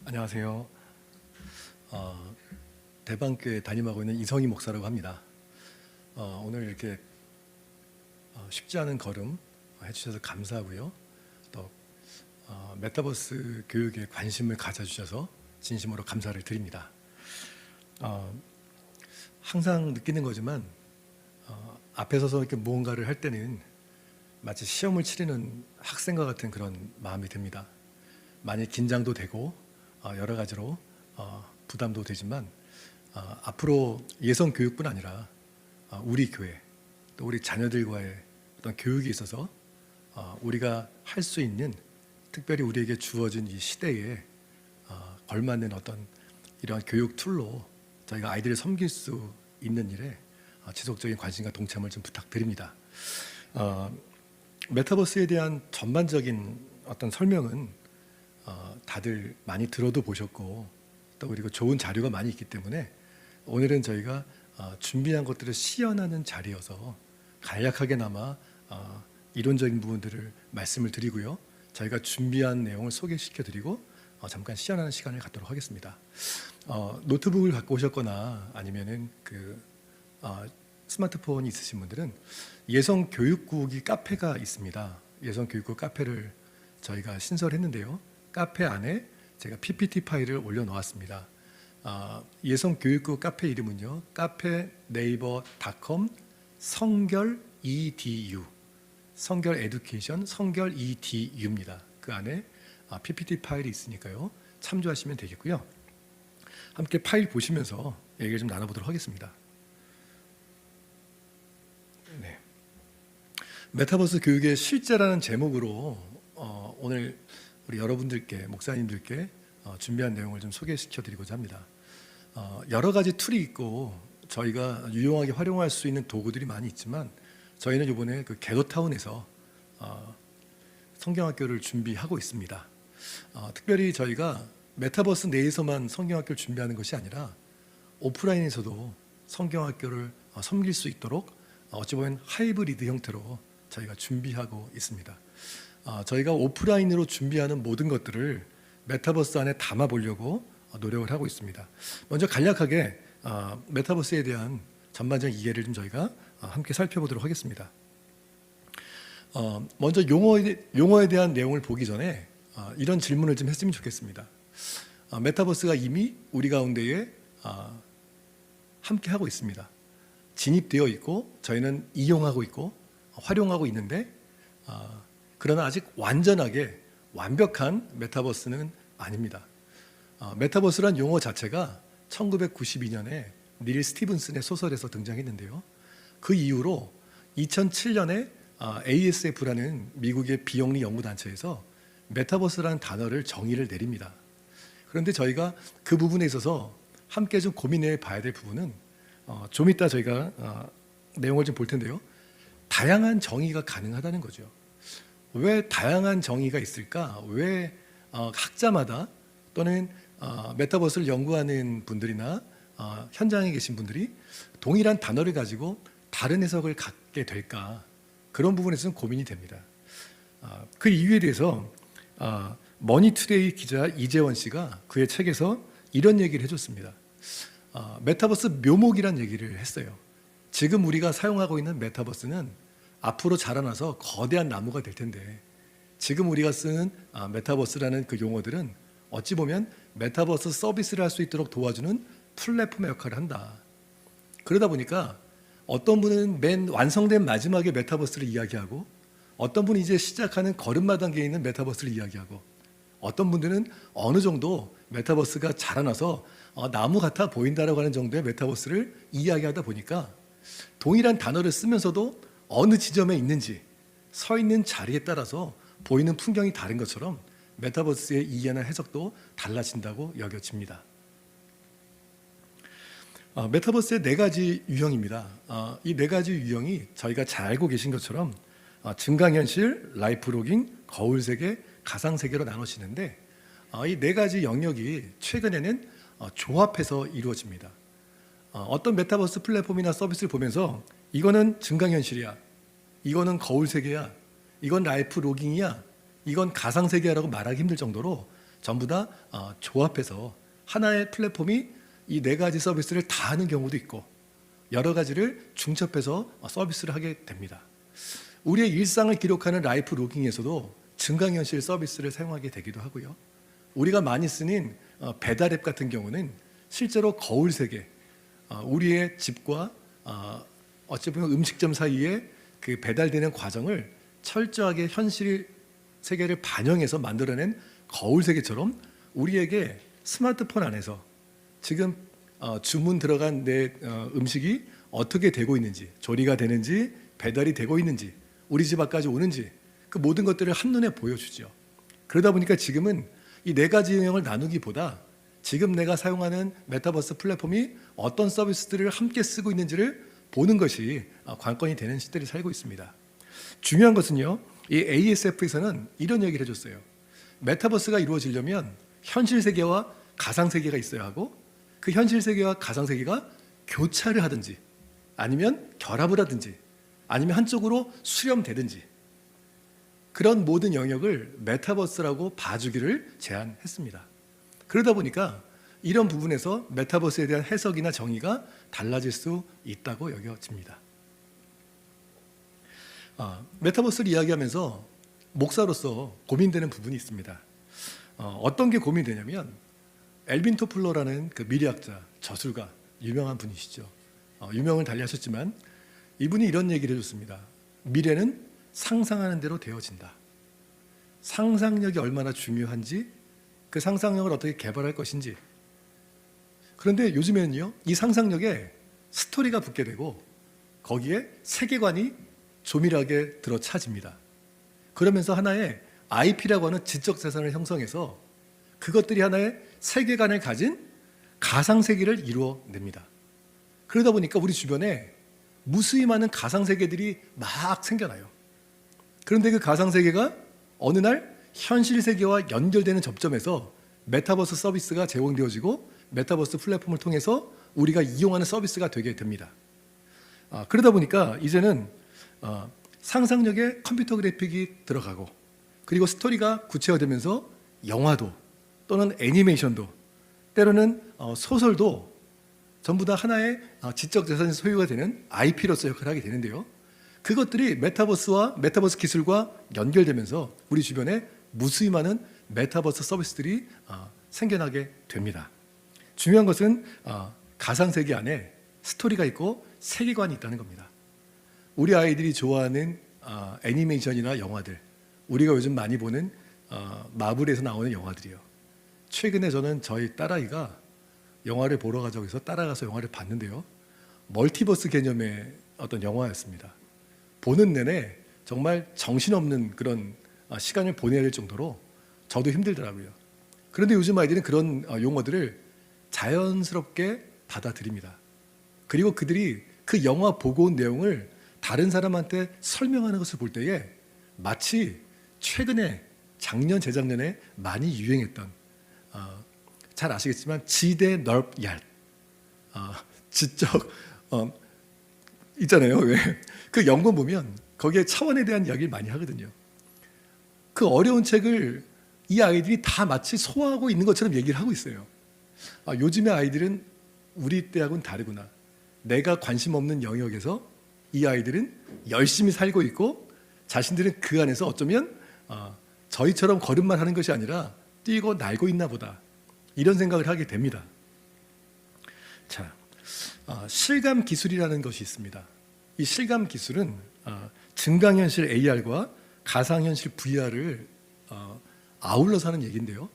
안녕하세요. 대방교회 담임하고 있는 이성희 목사라고 합니다. 오늘 이렇게 쉽지 않은 걸음 해주셔서 감사하고요. 또 메타버스 교육에 관심을 가져주셔서 진심으로 감사를 드립니다. 항상 느끼는 거지만 앞에 서서 이렇게 무언가를 할 때는 마치 시험을 치르는 학생과 같은 그런 마음이 듭니다. 많이 긴장도 되고 여러 가지로 부담도 되지만 앞으로 예성 교육뿐 아니라 우리 교회 또 우리 자녀들과의 어떤 교육에 있어서 우리가 할 수 있는 특별히 우리에게 주어진 이 시대에 걸맞는 어떤 이러한 교육 툴로 저희가 아이들을 섬길 수 있는 일에 지속적인 관심과 동참을 좀 부탁드립니다. 메타버스에 대한 전반적인 어떤 설명은 다들 많이 들어도 보셨고 또 그리고 좋은 자료가 많이 있기 때문에 오늘은 저희가 준비한 것들을 시연하는 자리여서 간략하게나마 이론적인 부분들을 말씀을 드리고요. 저희가 준비한 내용을 소개시켜드리고 잠깐 시연하는 시간을 갖도록 하겠습니다. 노트북을 갖고 오셨거나 아니면은 스마트폰이 있으신 분들은 예성교육국이 카페가 있습니다. 예성교육국 카페를 저희가 신설했는데요. 카페 안에 제가 PPT 파일을 올려놓았습니다. 예성교육국 카페 이름은요. 카페네이버.com 성결.edu 성결 에듀케이션 성결.edu입니다. 그 안에 PPT 파일이 있으니까요. 참조하시면 되겠고요. 함께 파일 보시면서 얘기를 좀 나눠보도록 하겠습니다. 네. 메타버스 교육의 실제라는 제목으로 오늘 우리 여러분들께 목사님들께 준비한 내용을 좀 소개시켜드리고자 합니다. 여러 가지 툴이 있고 저희가 유용하게 활용할 수 있는 도구들이 많이 있지만 저희는 이번에 그 개도타운에서 성경학교를 준비하고 있습니다. 특별히 저희가 메타버스 내에서만 성경학교를 준비하는 것이 아니라 오프라인에서도 성경학교를 섬길 수 있도록 어찌 보면 하이브리드 형태로 저희가 준비하고 있습니다. 저희가 오프라인으로 준비하는 모든 것들을 메타버스 안에 담아보려고 노력을 하고 있습니다. 먼저 간략하게 메타버스에 대한 전반적인 이해를 좀 저희가 함께 살펴보도록 하겠습니다. 먼저 용어에 대한 내용을 보기 전에 이런 질문을 좀 했으면 좋겠습니다. 메타버스가 이미 우리 가운데에 함께 하고 있습니다. 진입되어 있고 저희는 이용하고 있고 활용하고 있는데 그러나 아직 완전하게 완벽한 메타버스는 아닙니다. 메타버스란 용어 자체가 1992년에 닐 스티븐슨의 소설에서 등장했는데요. 그 이후로 2007년에 ASF라는 미국의 비영리 연구단체에서 메타버스라는 단어를 정의를 내립니다. 그런데 저희가 그 부분에 있어서 함께 좀 고민해 봐야 될 부분은 좀 이따 저희가 내용을 좀 볼 텐데요. 다양한 정의가 가능하다는 거죠. 왜 다양한 정의가 있을까? 왜 학자마다 또는 메타버스를 연구하는 분들이나 현장에 계신 분들이 동일한 단어를 가지고 다른 해석을 갖게 될까? 그런 부분에서는 고민이 됩니다. 그 이유에 대해서 머니투데이 기자 이재원 씨가 그의 책에서 이런 얘기를 해줬습니다. 메타버스 묘목이란 얘기를 했어요. 지금 우리가 사용하고 있는 메타버스는 앞으로 자라나서 거대한 나무가 될 텐데 지금 우리가 쓰는 메타버스라는 그 용어들은 어찌 보면 메타버스 서비스를 할 수 있도록 도와주는 플랫폼의 역할을 한다. 그러다 보니까 어떤 분은 맨 완성된 마지막에 메타버스를 이야기하고 어떤 분이 이제 시작하는 걸음마 단계에 있는 메타버스를 이야기하고 어떤 분들은 어느 정도 메타버스가 자라나서 나무 같아 보인다라고 하는 정도의 메타버스를 이야기하다 보니까 동일한 단어를 쓰면서도 어느 지점에 있는지 서 있는 자리에 따라서 보이는 풍경이 다른 것처럼 메타버스의 이해나 해석도 달라진다고 여겨집니다. 메타버스의 4가지 유형입니다. 이 4가지 유형이 저희가 잘 알고 계신 것처럼 증강현실, 라이프 로깅, 거울세계, 가상세계로 나눠지는데 이 4가지 영역이 최근에는 조합해서 이루어집니다. 어떤 메타버스 플랫폼이나 서비스를 보면서 이거는 증강현실이야, 이거는 거울세계야, 이건 라이프 로깅이야, 이건 가상세계라고 말하기 힘들 정도로 전부 다 조합해서 하나의 플랫폼이 이 네 가지 서비스를 다 하는 경우도 있고 여러 가지를 중첩해서 서비스를 하게 됩니다. 우리의 일상을 기록하는 라이프 로깅에서도 증강현실 서비스를 사용하게 되기도 하고요. 우리가 많이 쓰는 배달 앱 같은 경우는 실제로 거울 세계, 우리의 집과 어찌 보면 음식점 사이에 그 배달되는 과정을 철저하게 현실 세계를 반영해서 만들어낸 거울 세계처럼 우리에게 스마트폰 안에서 지금 주문 들어간 내 음식이 어떻게 되고 있는지, 조리가 되는지, 배달이 되고 있는지, 우리 집 앞까지 오는지 그 모든 것들을 한눈에 보여주죠. 그러다 보니까 지금은 이 네 가지 유형을 나누기보다 지금 내가 사용하는 메타버스 플랫폼이 어떤 서비스들을 함께 쓰고 있는지를 보는 것이 관건이 되는 시대를 살고 있습니다. 중요한 것은요, 이 ASF에서는 이런 얘기를 해줬어요. 메타버스가 이루어지려면 현실 세계와 가상 세계가 있어야 하고 그 현실 세계와 가상 세계가 교차를 하든지 아니면 결합을 하든지 아니면 한쪽으로 수렴되든지 그런 모든 영역을 메타버스라고 봐주기를 제안했습니다. 그러다 보니까 이런 부분에서 메타버스에 대한 해석이나 정의가 달라질 수 있다고 여겨집니다. 메타버스를 이야기하면서 목사로서 고민되는 부분이 있습니다. 어떤 게 고민되냐면 엘빈 토플러라는 그 미래학자, 저술가, 유명한 분이시죠. 유명을 달리하셨지만 이분이 이런 얘기를 해줬습니다. 미래는 상상하는 대로 되어진다. 상상력이 얼마나 중요한지 그 상상력을 어떻게 개발할 것인지. 그런데 요즘에는요, 이 상상력에 스토리가 붙게 되고 거기에 세계관이 조밀하게 들어차집니다. 그러면서 하나의 IP라고 하는 지적 재산을 형성해서 그것들이 하나의 세계관을 가진 가상세계를 이루어냅니다. 그러다 보니까 우리 주변에 무수히 많은 가상세계들이 막 생겨나요. 그런데 그 가상세계가 어느 날 현실 세계와 연결되는 접점에서 메타버스 서비스가 제공되어지고 메타버스 플랫폼을 통해서 우리가 이용하는 서비스가 되게 됩니다. 그러다 보니까 이제는 상상력에 컴퓨터 그래픽이 들어가고 그리고 스토리가 구체화되면서 영화도 또는 애니메이션도 때로는 소설도 전부 다 하나의 지적 재산의 소유가 되는 IP로서 역할을 하게 되는데요. 그것들이 메타버스와 메타버스 기술과 연결되면서 우리 주변에 무수히 많은 메타버스 서비스들이 생겨나게 됩니다. 중요한 것은 가상세계 안에 스토리가 있고 세계관이 있다는 겁니다. 우리 아이들이 좋아하는 애니메이션이나 영화들, 우리가 요즘 많이 보는 마블에서 나오는 영화들이요. 최근에 저는 저희 딸아이가 영화를 보러 가자고 해서 따라가서 영화를 봤는데요. 멀티버스 개념의 어떤 영화였습니다. 보는 내내 정말 정신없는 그런 시간을 보내야 될 정도로 저도 힘들더라고요. 그런데 요즘 아이들은 그런 용어들을 자연스럽게 받아들입니다. 그리고 그들이 그 영화 보고 온 내용을 다른 사람한테 설명하는 것을 볼 때에 마치 최근에 작년, 재작년에 많이 유행했던 잘 아시겠지만 지대 넓 얇 지적 있잖아요. 왜? 그 연구 보면 거기에 차원에 대한 이야기를 많이 하거든요. 그 어려운 책을 이 아이들이 다 마치 소화하고 있는 것처럼 얘기를 하고 있어요. 요즘의 아이들은 우리 때하고는 다르구나. 내가 관심 없는 영역에서 이 아이들은 열심히 살고 있고 자신들은 그 안에서 어쩌면 저희처럼 걸음만 하는 것이 아니라 뛰고 날고 있나 보다. 이런 생각을 하게 됩니다. 자, 실감 기술이라는 것이 있습니다. 이 실감 기술은 증강현실 AR과 가상현실 VR을 아울러서 하는 얘기인데요.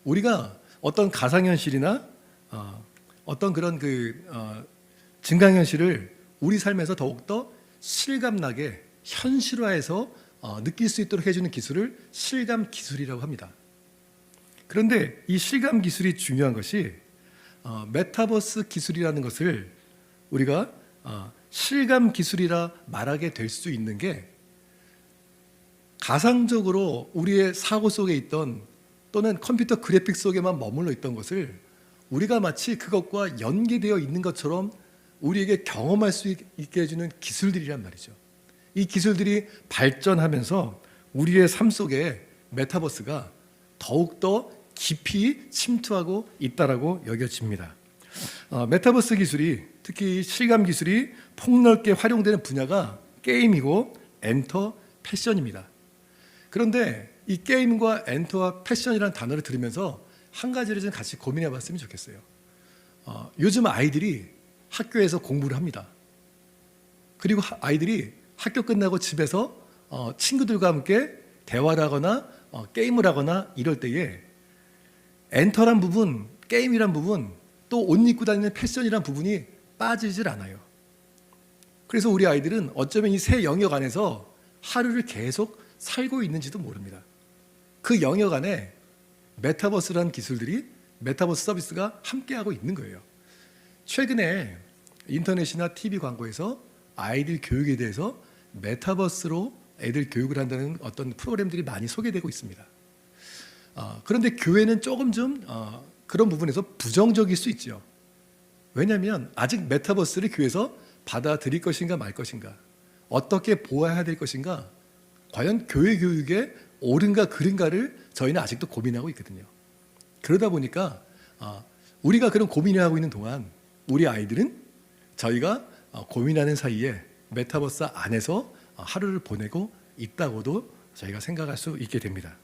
우리가 어떤 가상현실이나 어떤 그런 증강현실을 우리 삶에서 더욱더 실감나게 현실화해서 느낄 수 있도록 해주는 기술을 실감 기술이라고 합니다. 그런데 이 실감 기술이 중요한 것이 메타버스 기술이라는 것을 우리가 실감 기술이라 말하게 될 수 있는 게 가상적으로 우리의 사고 속에 있던 또는 컴퓨터 그래픽 속에만 머물러 있던 것을 우리가 마치 그것과 연계되어 있는 것처럼 우리에게 경험할 수 있게 해주는 기술들이란 말이죠. 이 기술들이 발전하면서 우리의 삶 속에 메타버스가 더욱더 깊이 침투하고 있다라고 여겨집니다. 메타버스 기술이, 특히 실감 기술이 폭넓게 활용되는 분야가 게임이고 엔터, 패션입니다. 그런데 이 게임과 엔터와 패션이라는 단어를 들으면서 한 가지를 좀 같이 고민해 봤으면 좋겠어요. 요즘 아이들이 학교에서 공부를 합니다. 그리고 아이들이 학교 끝나고 집에서 친구들과 함께 대화를 하거나 게임을 하거나 이럴 때에 엔터란 부분, 게임이란 부분, 또 옷 입고 다니는 패션이란 부분이 빠지질 않아요. 그래서 우리 아이들은 어쩌면 이 세 영역 안에서 하루를 계속 살고 있는지도 모릅니다. 그 영역 안에 메타버스라는 기술들이, 메타버스 서비스가 함께하고 있는 거예요. 최근에 인터넷이나 TV 광고에서 아이들 교육에 대해서 메타버스로 애들 교육을 한다는 어떤 프로그램들이 많이 소개되고 있습니다. 그런데 교회는 조금 좀 그런 부분에서 부정적일 수 있죠. 왜냐하면 아직 메타버스를 교회에서 받아들일 것인가 말 것인가, 어떻게 보아야 될 것인가, 과연 교회 교육에 옳은가 그른가를 저희는 아직도 고민하고 있거든요. 그러다 보니까 우리가 그런 고민을 하고 있는 동안 우리 아이들은 저희가 고민하는 사이에 메타버스 안에서 하루를 보내고 있다고도 저희가 생각할 수 있게 됩니다.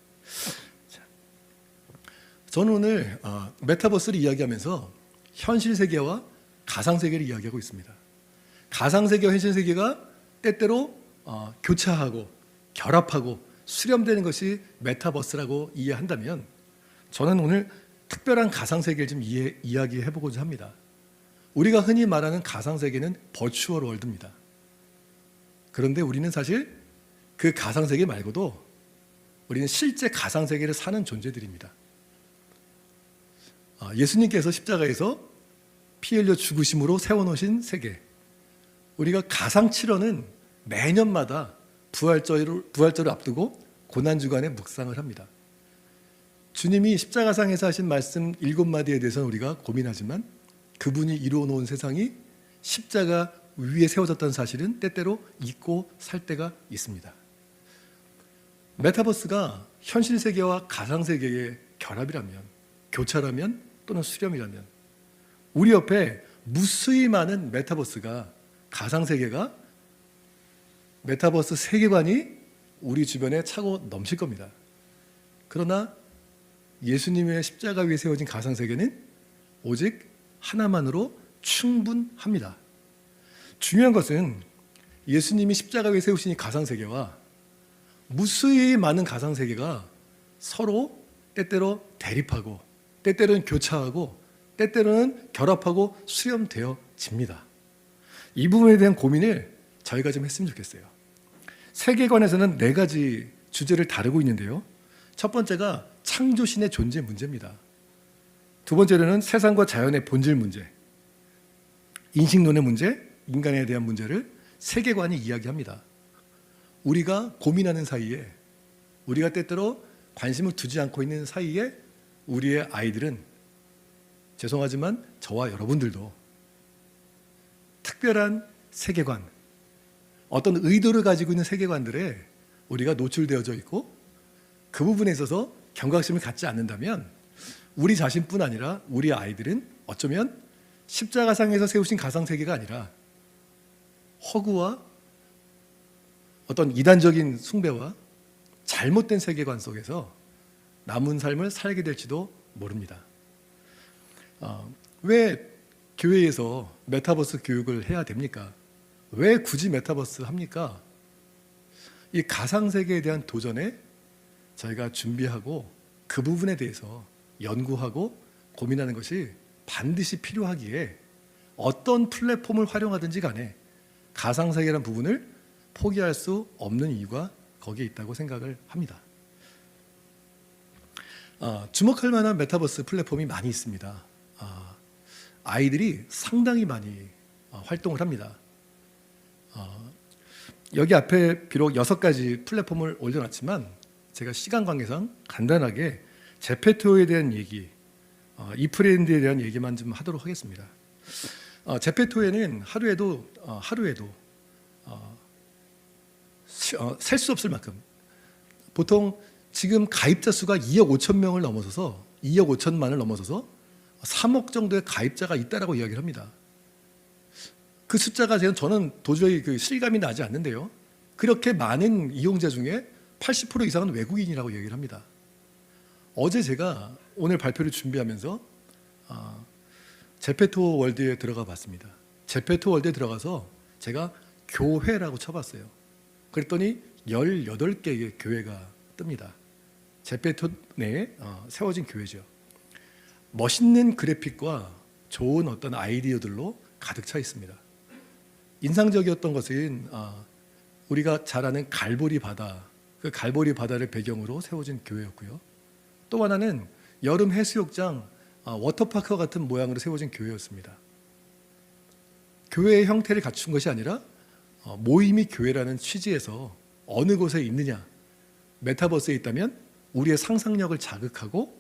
저는 오늘 메타버스를 이야기하면서 현실 세계와 가상 세계를 이야기하고 있습니다. 가상 세계와 현실 세계가 때때로 교차하고 결합하고 수렴되는 것이 메타버스라고 이해한다면, 저는 오늘 특별한 가상 세계를 좀 이야기해 보고자 합니다. 우리가 흔히 말하는 가상 세계는 버추얼 월드입니다. 그런데 우리는 사실 그 가상 세계 말고도 우리는 실제 가상 세계를 사는 존재들입니다. 예수님께서 십자가에서 피 흘려 죽으심으로 세워놓으신 세계, 우리가 가상 7원은 매년마다 부활절을 앞두고 고난주간에 묵상을 합니다. 주님이 십자가상에서 하신 말씀 7마디에 대해서는 우리가 고민하지만 그분이 이루어 놓은 세상이 십자가 위에 세워졌다는 사실은 때때로 잊고 살 때가 있습니다. 메타버스가 현실 세계와 가상 세계의 결합이라면, 교차라면, 또는 수렴이라면, 우리 옆에 무수히 많은 메타버스가, 가상 세계가, 메타버스 세계관이 우리 주변에 차고 넘칠 겁니다. 그러나 예수님의 십자가 위에 세워진 가상 세계는 오직 하나만으로 충분합니다. 중요한 것은 예수님이 십자가 위에 세우신 이 가상 세계와 무수히 많은 가상 세계가 서로 때때로 대립하고, 때때로는 교차하고, 때때로는 결합하고 수렴되어집니다. 이 부분에 대한 고민을 저희가 좀 했으면 좋겠어요. 세계관에서는 4가지 주제를 다루고 있는데요. 첫 번째가 창조신의 존재 문제입니다. 두 번째로는 세상과 자연의 본질 문제, 인식론의 문제, 인간에 대한 문제를 세계관이 이야기합니다. 우리가 고민하는 사이에, 우리가 때때로 관심을 두지 않고 있는 사이에 우리의 아이들은, 죄송하지만 저와 여러분들도 특별한 세계관, 어떤 의도를 가지고 있는 세계관들에 우리가 노출되어져 있고, 그 부분에 있어서 경각심을 갖지 않는다면 우리 자신뿐 아니라 우리 아이들은 어쩌면 십자가상에서 세우신 가상세계가 아니라 허구와 어떤 이단적인 숭배와 잘못된 세계관 속에서 남은 삶을 살게 될지도 모릅니다. 왜 교회에서 메타버스 교육을 해야 됩니까? 왜 굳이 메타버스 합니까? 이 가상세계에 대한 도전에 저희가 준비하고 그 부분에 대해서 연구하고 고민하는 것이 반드시 필요하기에 어떤 플랫폼을 활용하든지 간에 가상세계라는 부분을 포기할 수 없는 이유가 거기에 있다고 생각을 합니다. 주목할 만한 메타버스 플랫폼이 많이 있습니다. 아이들이 상당히 많이 활동을 합니다. 여기 앞에 비록 6가지 플랫폼을 올려놨지만 제가 시간 관계상 간단하게 제페토에 대한 얘기, 이프렌드에 대한 얘기만 좀 하도록 하겠습니다. 제페토에는 하루에도 셀 수 없을 만큼, 보통 지금 가입자 수가 2억 5천 명을 넘어서서 2억 5천만을 넘어서서 3억 정도의 가입자가 있다라고 이야기를 합니다. 그 숫자가 저는 도저히 그 실감이 나지 않는데요. 그렇게 많은 이용자 중에 80% 이상은 외국인이라고 얘기를 합니다. 어제 제가 오늘 발표를 준비하면서 제페토 월드에 들어가 봤습니다. 제페토 월드에 들어가서 제가 교회라고 쳐봤어요. 그랬더니 18개의 교회가 뜹니다. 제페토 내에 세워진 교회죠. 멋있는 그래픽과 좋은 어떤 아이디어들로 가득 차 있습니다. 인상적이었던 것은 우리가 잘 아는 갈보리 바다, 그 갈보리 바다를 배경으로 세워진 교회였고요. 또 하나는 여름 해수욕장, 워터파크와 같은 모양으로 세워진 교회였습니다. 교회의 형태를 갖춘 것이 아니라 모임이 교회라는 취지에서 어느 곳에 있느냐, 메타버스에 있다면 우리의 상상력을 자극하고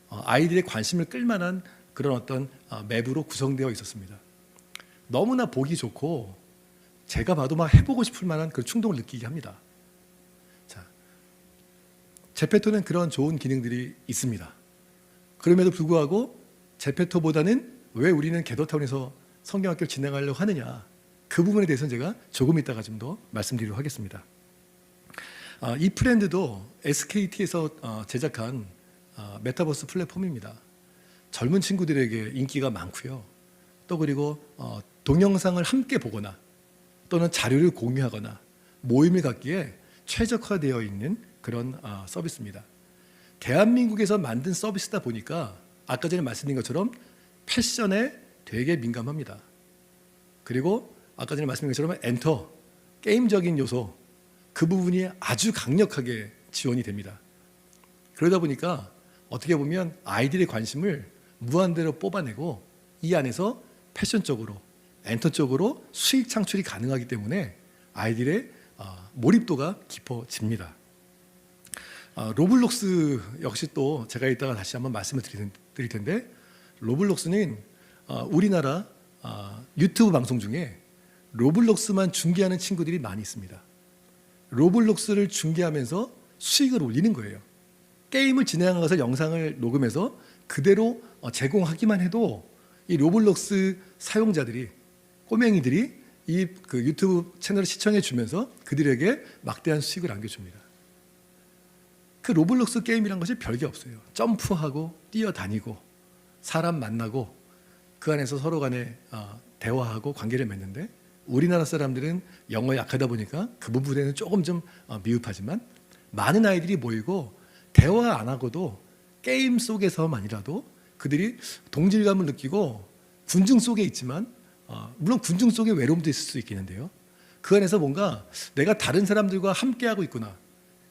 아이들의 관심을 끌만한 그런 어떤 맵으로 구성되어 있었습니다. 너무나 보기 좋고 제가 봐도 막 해보고 싶을 만한 그 충동을 느끼게 합니다. 자, 제페토는 그런 좋은 기능들이 있습니다. 그럼에도 불구하고 제페토보다는 왜 우리는 게더타운에서 성경학교를 진행하려고 하느냐, 그 부분에 대해서는 제가 조금 이따가 좀 더 말씀드리도록 하겠습니다. 이 프렌드도 SKT에서 제작한 메타버스 플랫폼입니다. 젊은 친구들에게 인기가 많고요. 또 그리고 동영상을 함께 보거나 또는 자료를 공유하거나 모임을 갖기에 최적화되어 있는 그런 서비스입니다. 대한민국에서 만든 서비스다 보니까 아까 전에 말씀드린 것처럼 패션에 되게 민감합니다. 그리고 아까 전에 말씀드린 것처럼 엔터, 게임적인 요소, 그 부분이 아주 강력하게 지원이 됩니다. 그러다 보니까 어떻게 보면 아이들의 관심을 무한대로 뽑아내고 이 안에서 패션 쪽으로, 엔터 쪽으로 수익 창출이 가능하기 때문에 아이들의 몰입도가 깊어집니다. 로블록스 역시 또 제가 이따가 다시 한번 말씀을 드릴 텐데, 로블록스는 우리나라 유튜브 방송 중에 로블록스만 중계하는 친구들이 많이 있습니다. 로블록스를 중계하면서 수익을 올리는 거예요. 게임을 진행하면서 영상을 녹음해서 그대로 제공하기만 해도 이 로블록스 사용자들이, 꼬맹이들이 이 그 유튜브 채널을 시청해 주면서 그들에게 막대한 수익을 안겨줍니다. 그 로블록스 게임이란 것이 별게 없어요. 점프하고 뛰어다니고 사람 만나고 그 안에서 서로 간에 대화하고 관계를 맺는데, 우리나라 사람들은 영어에 약하다 보니까 그 부분에는 조금 좀 미흡하지만 많은 아이들이 모이고 대화 안 하고도 게임 속에서만이라도 그들이 동질감을 느끼고 군중 속에 있지만 물론 군중 속에 외로움도 있을 수 있겠는데요. 그 안에서 뭔가 내가 다른 사람들과 함께하고 있구나.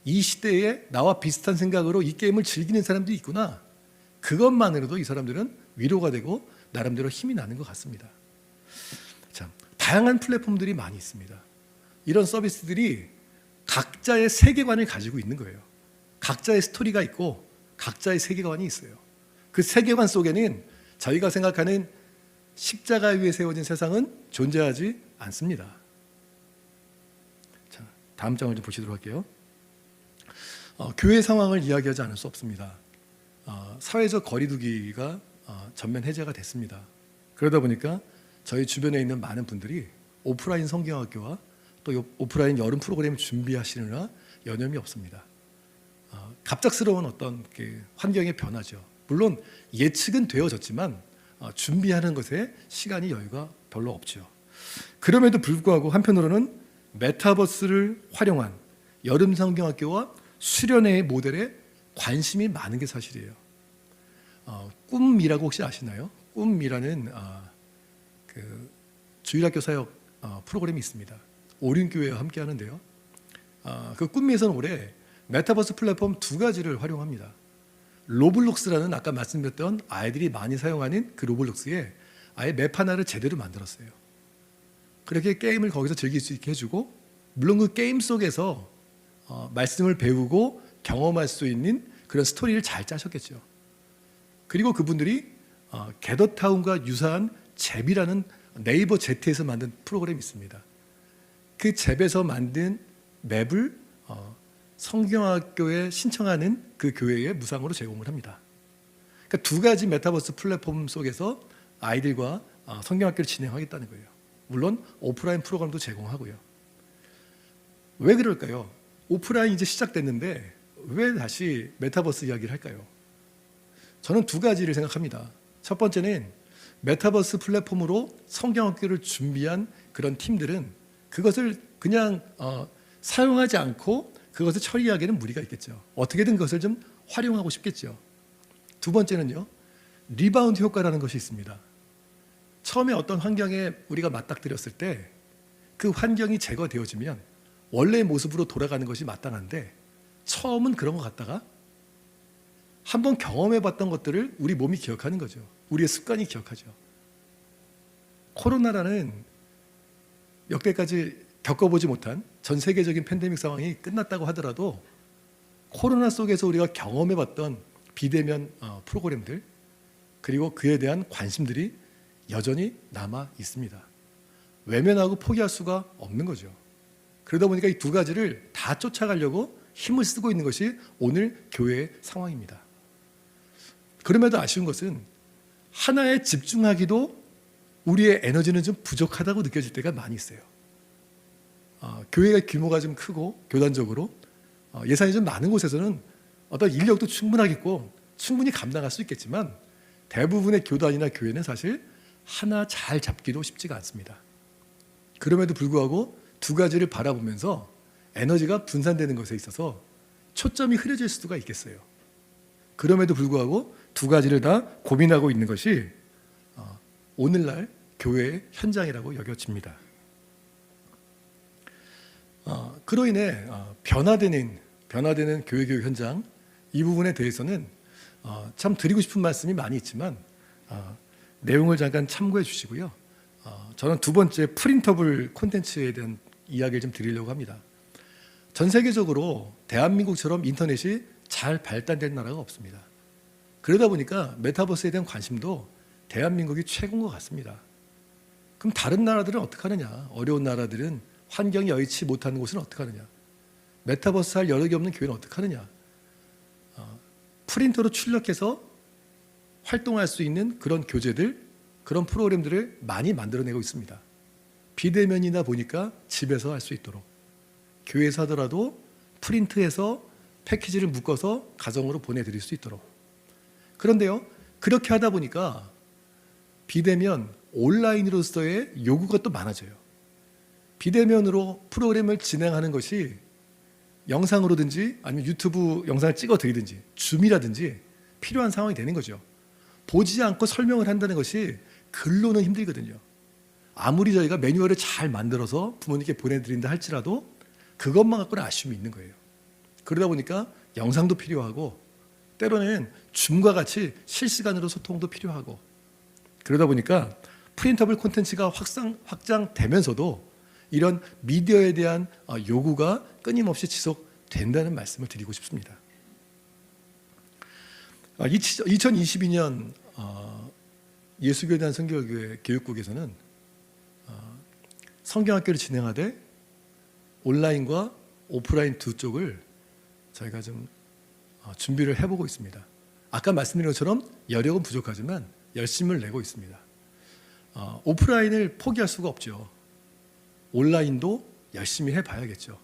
이 시대에 나와 비슷한 생각으로 이 게임을 즐기는 사람들이 있구나. 그것만으로도 이 사람들은 위로가 되고 나름대로 힘이 나는 것 같습니다. 참, 다양한 플랫폼들이 많이 있습니다. 이런 서비스들이 각자의 세계관을 가지고 있는 거예요. 각자의 스토리가 있고 각자의 세계관이 있어요. 그 세계관 속에는 저희가 생각하는 십자가 위에 세워진 세상은 존재하지 않습니다. 자, 다음 장을 좀 보시도록 할게요. 교회 상황을 이야기하지 않을 수 없습니다. 사회적 거리두기가 전면 해제가 됐습니다. 그러다 보니까 저희 주변에 있는 많은 분들이 오프라인 성경학교와 또 오프라인 여름 프로그램을 준비하시느라 여념이 없습니다. 갑작스러운 어떤 환경의 변화죠. 물론 예측은 되어졌지만 준비하는 것에 시간이 여유가 별로 없죠. 그럼에도 불구하고 한편으로는 메타버스를 활용한 여름 성경학교와 수련회의 모델에 관심이 많은 게 사실이에요. 꿈이라고 혹시 아시나요? 꿈이라는 그 주일학교 사역 프로그램이 있습니다. 오륜교회와 함께 하는데요. 그 꿈미에서는 올해 메타버스 플랫폼 2가지를 활용합니다. 로블록스라는 아까 말씀드렸던 아이들이 많이 사용하는 그 로블록스에 아예 맵 하나를 제대로 만들었어요. 그렇게 게임을 거기서 즐길 수 있게 해주고, 물론 그 게임 속에서 말씀을 배우고 경험할 수 있는 그런 스토리를 잘 짜셨겠죠. 그리고 그분들이 게더타운과 유사한 잽이라는 네이버 Z에서 만든 프로그램이 있습니다. 그 잽에서 만든 맵을 성경학교에 신청하는 그 교회에 무상으로 제공을 합니다. 그러니까 두 가지 메타버스 플랫폼 속에서 아이들과 성경학교를 진행하겠다는 거예요. 물론 오프라인 프로그램도 제공하고요. 왜 그럴까요? 오프라인 이제 시작됐는데 왜 다시 메타버스 이야기를 할까요? 저는 두 가지를 생각합니다. 첫 번째는 메타버스 플랫폼으로 성경학교를 준비한 그런 팀들은 그것을 그냥 사용하지 않고 그것을 처리하기에는 무리가 있겠죠. 어떻게든 그것을 좀 활용하고 싶겠죠. 두 번째는요, 리바운드 효과라는 것이 있습니다. 처음에 어떤 환경에 우리가 맞닥뜨렸을 때 그 환경이 제거되어지면 원래의 모습으로 돌아가는 것이 마땅한데 처음은 그런 것 같다가 한번 경험해봤던 것들을 우리 몸이 기억하는 거죠. 우리의 습관이 기억하죠. 코로나라는 역대까지 겪어보지 못한 전 세계적인 팬데믹 상황이 끝났다고 하더라도 코로나 속에서 우리가 경험해봤던 비대면 프로그램들 그리고 그에 대한 관심들이 여전히 남아 있습니다. 외면하고 포기할 수가 없는 거죠. 그러다 보니까 이 두 가지를 다 쫓아가려고 힘을 쓰고 있는 것이 오늘 교회의 상황입니다. 그럼에도 아쉬운 것은 하나에 집중하기도 우리의 에너지는 좀 부족하다고 느껴질 때가 많이 있어요. 교회가 규모가 좀 크고 교단적으로 예산이 좀 많은 곳에서는 어떤 인력도 충분하겠고 충분히 감당할 수 있겠지만 대부분의 교단이나 교회는 사실 하나 잘 잡기도 쉽지가 않습니다. 그럼에도 불구하고 두 가지를 바라보면서 에너지가 분산되는 것에 있어서 초점이 흐려질 수가 있겠어요. 그럼에도 불구하고 두 가지를 다 고민하고 있는 것이 오늘날 교회의 현장이라고 여겨집니다. 그로 인해 변화되는 교회 교육 현장 이 부분에 대해서는 참 드리고 싶은 말씀이 많이 있지만 내용을 잠깐 참고해 주시고요. 저는 두 번째 프린터블 콘텐츠에 대한 이야기를 좀 드리려고 합니다. 전 세계적으로 대한민국처럼 인터넷이 잘 발달된 나라가 없습니다. 그러다 보니까 메타버스에 대한 관심도 대한민국이 최고인 것 같습니다. 그럼 다른 나라들은 어떻게 하느냐? 어려운 나라들은 환경이 여의치 못하는 곳은 어떻게 하느냐? 메타버스 할 여력이 없는 교회는 어떻게 하느냐? 프린터로 출력해서 활동할 수 있는 그런 교재들, 그런 프로그램들을 많이 만들어내고 있습니다. 비대면이다 보니까 집에서 할 수 있도록 교회에서 하더라도 프린트해서 패키지를 묶어서 가정으로 보내드릴 수 있도록. 그런데요, 그렇게 하다 보니까 비대면 온라인으로서의 요구가 또 많아져요. 비대면으로 프로그램을 진행하는 것이 영상으로든지 아니면 유튜브 영상을 찍어 드리든지 줌이라든지 필요한 상황이 되는 거죠. 보지 않고 설명을 한다는 것이 글로는 힘들거든요. 아무리 저희가 매뉴얼을 잘 만들어서 부모님께 보내드린다 할지라도 그것만 갖고는 아쉬움이 있는 거예요. 그러다 보니까 영상도 필요하고 때로는 줌과 같이 실시간으로 소통도 필요하고 그러다 보니까 프린터블 콘텐츠가 확장되면서도 이런 미디어에 대한 요구가 끊임없이 지속된다는 말씀을 드리고 싶습니다. 2022년 예수교회 대한 선교교회 교육국에서는 성경학교를 진행하되 온라인과 오프라인 두 쪽을 저희가 좀 준비를 해보고 있습니다. 아까 말씀드린 것처럼 여력은 부족하지만 열심을 내고 있습니다. 오프라인을 포기할 수가 없죠. 온라인도 열심히 해봐야겠죠.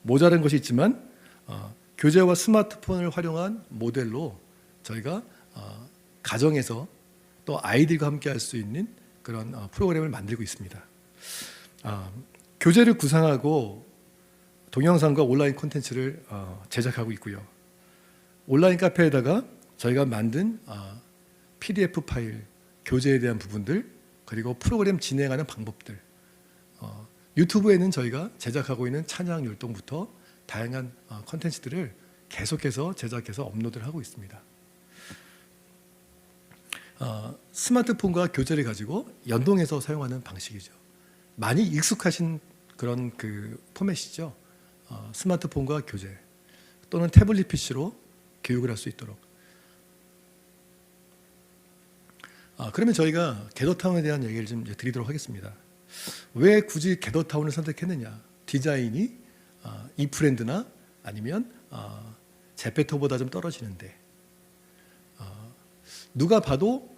모자란 것이 있지만 교재와 스마트폰을 활용한 모델로 저희가 가정에서 또 아이들과 함께 할 수 있는 그런 프로그램을 만들고 있습니다. 교재를 구상하고 동영상과 온라인 콘텐츠를 제작하고 있고요. 온라인 카페에다가 저희가 만든 PDF 파일, 교재에 대한 부분들, 그리고 프로그램 진행하는 방법들, 유튜브에는 저희가 제작하고 있는 찬양 율동부터 다양한 콘텐츠들을 계속해서 제작해서 업로드를 하고 있습니다. 스마트폰과 교재를 가지고 연동해서 사용하는 방식이죠. 많이 익숙하신 그런 그 포맷이죠. 스마트폰과 교재 또는 태블릿 PC로 교육을 할 수 있도록. 그러면 저희가 게더타운에 대한 얘기를 좀 드리도록 하겠습니다. 왜 굳이 게더타운을 선택했느냐? 디자인이 이프랜드나 아니면 제페토보다 좀 떨어지는데 누가 봐도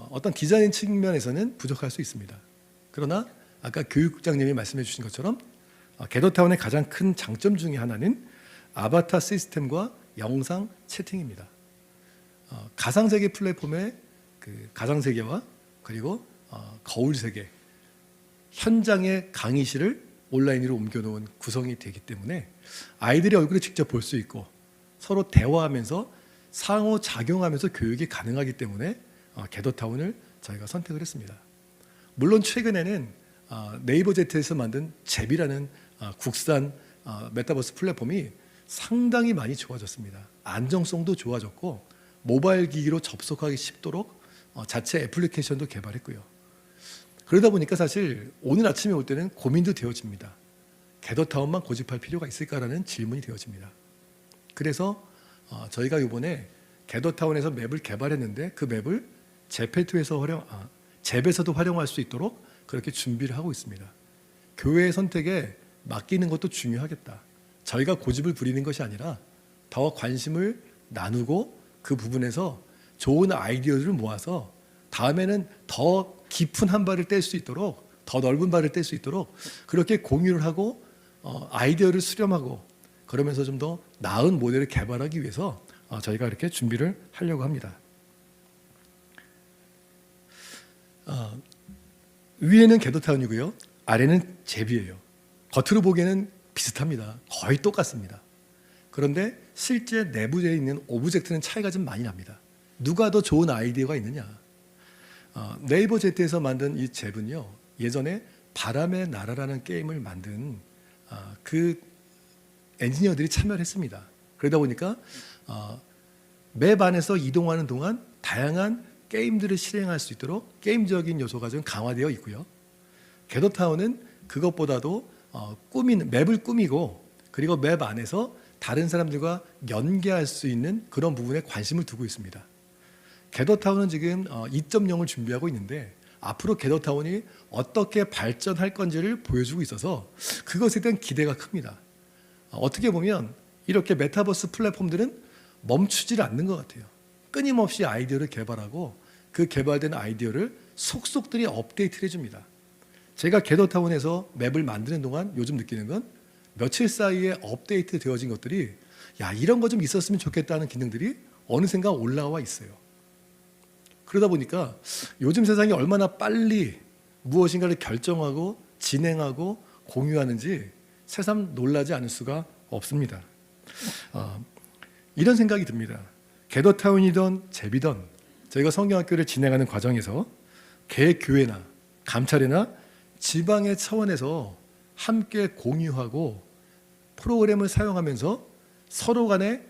어떤 디자인 측면에서는 부족할 수 있습니다. 그러나 아까 교육국장님이 말씀해 주신 것처럼 게더타운의 가장 큰 장점 중에 하나는 아바타 시스템과 영상 채팅입니다. 가상세계 플랫폼의 그 가상세계와 그리고 거울세계, 현장의 강의실을 온라인으로 옮겨놓은 구성이 되기 때문에 아이들의 얼굴을 직접 볼 수 있고 서로 대화하면서 상호작용하면서 교육이 가능하기 때문에 게더타운을 저희가 선택을 했습니다. 물론 최근에는 네이버 제트에서 만든 잽이라는 국산 메타버스 플랫폼이 상당히 많이 좋아졌습니다. 안정성도 좋아졌고 모바일 기기로 접속하기 쉽도록 자체 애플리케이션도 개발했고요. 그러다 보니까 사실 오늘 아침에 올 때는 고민도 되어집니다. 게더타운만 고집할 필요가 있을까라는 질문이 되어집니다. 그래서 저희가 이번에 게더타운에서 맵을 개발했는데 그 맵을 잽에서도 활용할 수 있도록 그렇게 준비를 하고 있습니다. 교회의 선택에 맡기는 것도 중요하겠다. 저희가 고집을 부리는 것이 아니라 더 관심을 나누고 그 부분에서 좋은 아이디어들을 모아서 다음에는 더 깊은 한 발을 뗄 수 있도록, 더 넓은 발을 뗄 수 있도록 그렇게 공유를 하고 아이디어를 수렴하고 그러면서 좀 더 나은 모델을 개발하기 위해서 저희가 이렇게 준비를 하려고 합니다. 위에는 게더타운이고요. 아래는 잽이에요. 겉으로 보기에는 비슷합니다. 거의 똑같습니다. 그런데 실제 내부에 있는 오브젝트는 차이가 좀 많이 납니다. 누가 더 좋은 아이디어가 있느냐? 네이버 제트에서 만든 이 잽은요, 예전에 바람의 나라라는 게임을 만든 그 엔지니어들이 참여를 했습니다. 그러다 보니까 맵 안에서 이동하는 동안 다양한 게임들을 실행할 수 있도록 게임적인 요소가 좀 강화되어 있고요. 게더타운은 그것보다도 맵을 꾸미고 그리고 맵 안에서 다른 사람들과 연계할 수 있는 그런 부분에 관심을 두고 있습니다. 게더타운은 지금 2.0을 준비하고 있는데 앞으로 게더타운이 어떻게 발전할 건지를 보여주고 있어서 그것에 대한 기대가 큽니다. 어떻게 보면 이렇게 메타버스 플랫폼들은 멈추질 않는 것 같아요. 끊임없이 아이디어를 개발하고 그 개발된 아이디어를 속속들이 업데이트를 해줍니다. 제가 게더타운에서 맵을 만드는 동안 요즘 느끼는 건 며칠 사이에 업데이트 되어진 것들이 이런 거 좀 있었으면 좋겠다는 기능들이 어느샌가 올라와 있어요. 그러다 보니까 요즘 세상이 얼마나 빨리 무엇인가를 결정하고 진행하고 공유하는지 새삼 놀라지 않을 수가 없습니다. 이런 생각이 듭니다. 게더타운이든 잽이든 저희가 성경학교를 진행하는 과정에서 개교회나 감찰회나 지방의 차원에서 함께 공유하고 프로그램을 사용하면서 서로 간에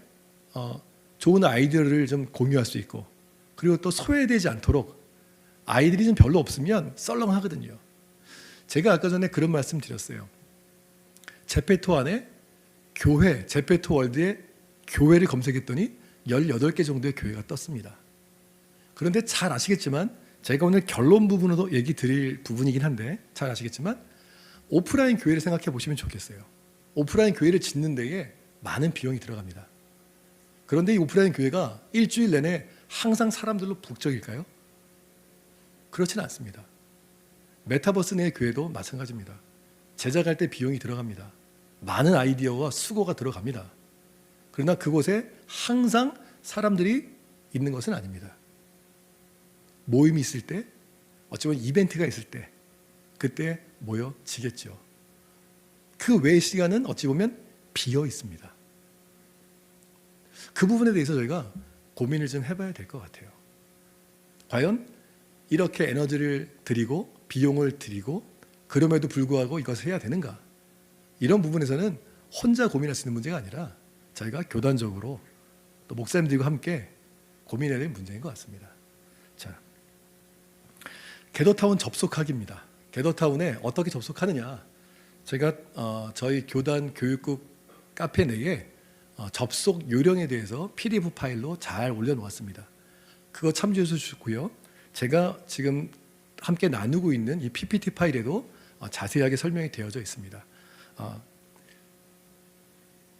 좋은 아이디어를 좀 공유할 수 있고 그리고 또 소외되지 않도록 아이들이 좀 별로 없으면 썰렁하거든요. 제가 아까 전에 그런 말씀 드렸어요. 제페토 안에 교회, 제페토 월드에 교회를 검색했더니 18개 정도의 교회가 떴습니다. 그런데 잘 아시겠지만 제가 오늘 결론 부분으로 얘기 드릴 부분이긴 한데 잘 아시겠지만 오프라인 교회를 생각해 보시면 좋겠어요. 오프라인 교회를 짓는 데에 많은 비용이 들어갑니다. 그런데 이 오프라인 교회가 일주일 내내 항상 사람들로 북적일까요? 그렇지는 않습니다. 메타버스 내 교회도 마찬가지입니다. 제작할 때 비용이 들어갑니다. 많은 아이디어와 수고가 들어갑니다. 그러나 그곳에 항상 사람들이 있는 것은 아닙니다. 모임이 있을 때, 어찌 보면 이벤트가 있을 때 그때 모여지겠죠. 그 외의 시간은 어찌 보면 비어 있습니다. 그 부분에 대해서 저희가 고민을 좀 해봐야 될 것 같아요. 과연 이렇게 에너지를 들이고 비용을 들이고 그럼에도 불구하고 이것을 해야 되는가? 이런 부분에서는 혼자 고민할 수 있는 문제가 아니라 저희가 교단적으로 또 목사님들과 함께 고민해야 될 문제인 것 같습니다. 자, 게더타운 접속하기입니다. 게더타운에 어떻게 접속하느냐? 제가 저희 교단 교육국 카페 내에 접속 요령에 대해서 PDF 파일로 잘 올려놓았습니다. 그거 참조해 주시고요. 제가 지금 함께 나누고 있는 이 PPT 파일에도 자세하게 설명이 되어져 있습니다.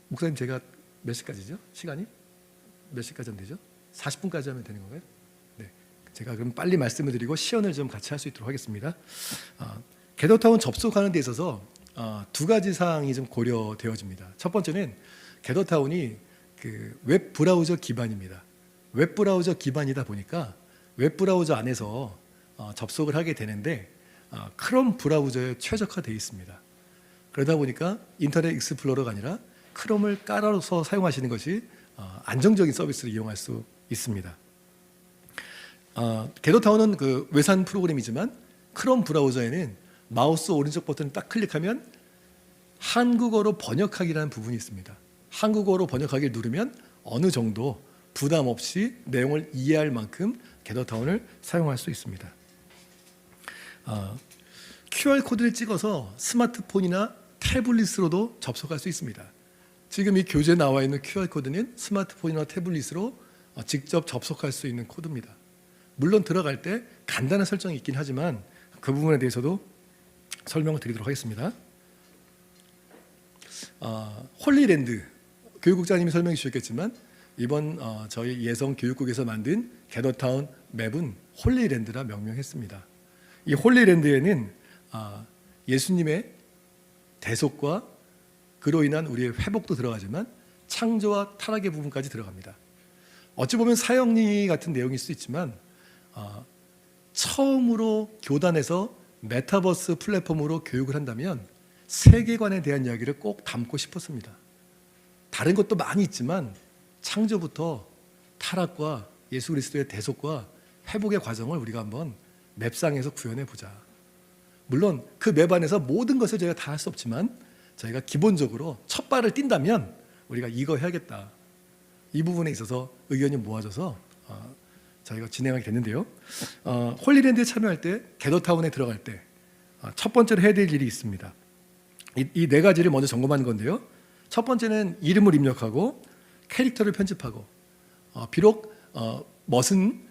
목사님 제가 몇 시까지죠? 시간이? 몇 시까지 되죠? 40분까지 하면 되는 건가요? 네. 제가 그럼 빨리 말씀을 드리고 시연을 좀 같이 할 수 있도록 하겠습니다. 겟더타운 접속하는 데 있어서 두 가지 사항이 좀 고려되어집니다. 첫 번째는 겟더타운이 그 웹 브라우저 기반입니다. 웹 브라우저 기반이다 보니까 웹 브라우저 안에서 접속을 하게 되는데 크롬 브라우저에 최적화되어 있습니다. 그러다 보니까 인터넷 익스플로러가 아니라 크롬을 깔아서 사용하시는 것이 안정적인 서비스를 이용할 수 있습니다. 겟더타운은 그 외산 프로그램이지만 크롬 브라우저에는 마우스 오른쪽 버튼을 딱 클릭하면 한국어로 번역하기라는 부분이 있습니다. 한국어로 번역하기를 누르면 어느 정도 부담 없이 내용을 이해할 만큼 겟더타운을 사용할 수 있습니다. QR코드를 찍어서 스마트폰이나 태블릿으로도 접속할 수 있습니다. 지금 이 교재에 나와 있는 QR코드는 스마트폰이나 태블릿으로 직접 접속할 수 있는 코드입니다. 물론 들어갈 때 간단한 설정이 있긴 하지만 그 부분에 대해서도 설명을 드리도록 하겠습니다. 홀리랜드 교육국장님이 설명해 주셨겠지만 이번 저희 예성 교육국에서 만든 겟더타운 맵은 홀리랜드라 명명했습니다. 이 홀리랜드에는 예수님의 대속과 그로 인한 우리의 회복도 들어가지만 창조와 타락의 부분까지 들어갑니다. 어찌 보면 사형리 같은 내용일 수 있지만 처음으로 교단에서 메타버스 플랫폼으로 교육을 한다면 세계관에 대한 이야기를 꼭 담고 싶었습니다. 다른 것도 많이 있지만 창조부터 타락과 예수 그리스도의 대속과 회복의 과정을 우리가 한번 맵상에서 구현해 보자. 물론 그 맵 안에서 모든 것을 저희가 다 할 수 없지만 저희가 기본적으로 첫 발을 띈다면 우리가 이거 해야겠다. 이 부분에 있어서 의견이 모아져서 저희가 진행하게 됐는데요. 홀리랜드에 참여할 때 겟더타운에 들어갈 때 첫 번째로 해야 될 일이 있습니다. 이 네 가지를 먼저 점검하는 건데요. 첫 번째는 이름을 입력하고 캐릭터를 편집하고 비록 멋은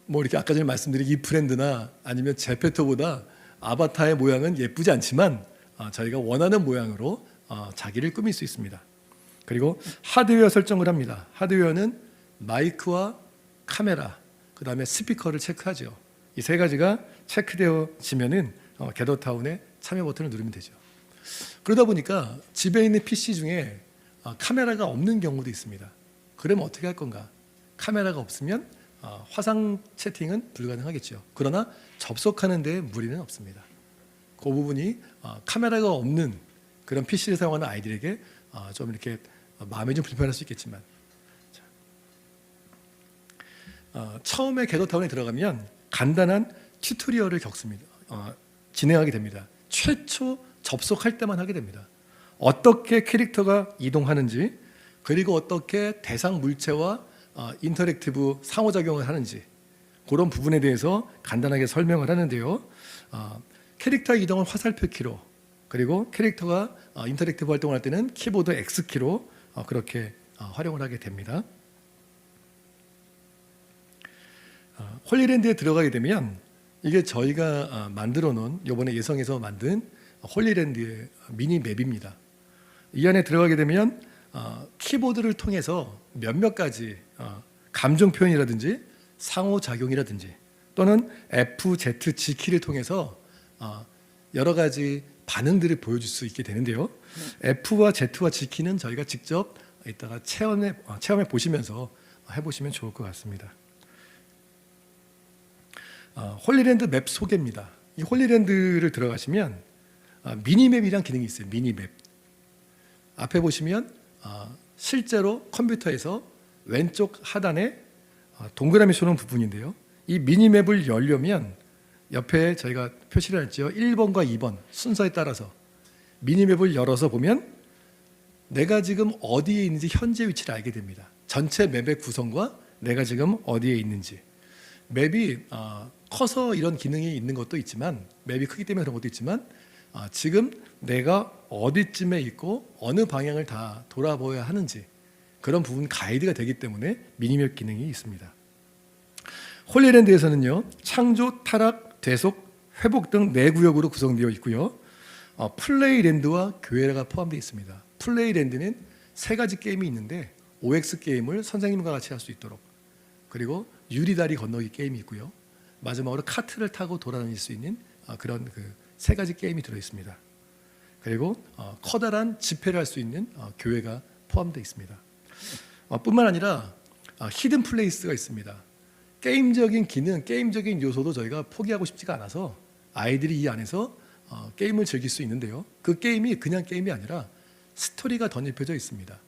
뭐 이렇게 아까 전에 말씀드린 이 브랜드나 아니면 제페토보다 아바타의 모양은 예쁘지 않지만 저희가 원하는 모양으로 자기를 꾸밀 수 있습니다. 그리고 하드웨어 설정을 합니다. 하드웨어는 마이크와 카메라, 그 다음에 스피커를 체크하죠. 이 세 가지가 체크되어지면은 겟더타운의 참여 버튼을 누르면 되죠. 그러다 보니까 집에 있는 PC 중에 카메라가 없는 경우도 있습니다. 그러면 어떻게 할 건가? 카메라가 없으면 화상 채팅은 불가능하겠죠. 그러나 접속하는 데 무리는 없습니다. 그 부분이 카메라가 없는 그런 PC를 사용하는 아이들에게 좀 이렇게 마음이 좀 불편할 수 있겠지만 처음에 겟더타운에 들어가면 간단한 튜토리얼을 진행하게 됩니다. 최초 접속할 때만 하게 됩니다. 어떻게 캐릭터가 이동하는지 그리고 어떻게 대상 물체와 인터랙티브 상호작용을 하는지 그런 부분에 대해서 간단하게 설명을 하는데요. 캐릭터 이동은 화살표 키로 그리고 캐릭터가 인터랙티브 활동을 할 때는 키보드 X키로 그렇게 활용을 하게 됩니다. 홀리랜드에 들어가게 되면 이게 저희가 만들어 놓은 이번에 예성에서 만든 홀리랜드의 미니 맵입니다. 이 안에 들어가게 되면 키보드를 통해서 몇몇 가지 감정 표현이라든지 상호작용이라든지 또는 F, Z, G 키를 통해서 여러 가지 반응들을 보여줄 수 있게 되는데요. F와 Z와 G 키는 저희가 직접 이따가 체험해 보시면서 해보시면 좋을 것 같습니다. 홀리랜드 맵 소개입니다. 이 홀리랜드를 들어가시면 미니맵이란 기능이 있어요. 미니맵. 앞에 보시면 실제로 컴퓨터에서 왼쪽 하단에 동그라미 쏘는 부분인데요. 이 미니맵을 열려면 옆에 저희가 표시를 했죠. 1번과 2번 순서에 따라서 미니맵을 열어서 보면 내가 지금 어디에 있는지 현재 위치를 알게 됩니다. 전체 맵의 구성과 내가 지금 어디에 있는지. 맵이 커서 이런 기능이 있는 것도 있지만 맵이 크기 때문에 그런 것도 있지만 지금 내가 어디쯤에 있고 어느 방향을 다 돌아보아야 하는지 그런 부분 가이드가 되기 때문에 미니맵 기능이 있습니다. 홀리랜드에서는요. 창조, 타락, 대속, 회복 등 4구역으로 구성되어 있고요. 플레이랜드와 교회가 포함되어 있습니다. 플레이랜드는 3가지 게임이 있는데 OX 게임을 선생님과 같이 할 수 있도록 그리고 유리다리 건너기 게임이 있고요. 마지막으로 카트를 타고 돌아다닐 수 있는 그런 그 세 가지 게임이 들어 있습니다. 그리고 커다란 집회를 할 수 있는 교회가 포함되어 있습니다. 뿐만 아니라 히든 플레이스가 있습니다. 게임적인 기능, 게임적인 요소도 저희가 포기하고 싶지가 않아서 아이들이 이 안에서 게임을 즐길 수 있는데요. 그 게임이 그냥 게임이 아니라 스토리가 덧입혀져 있습니다.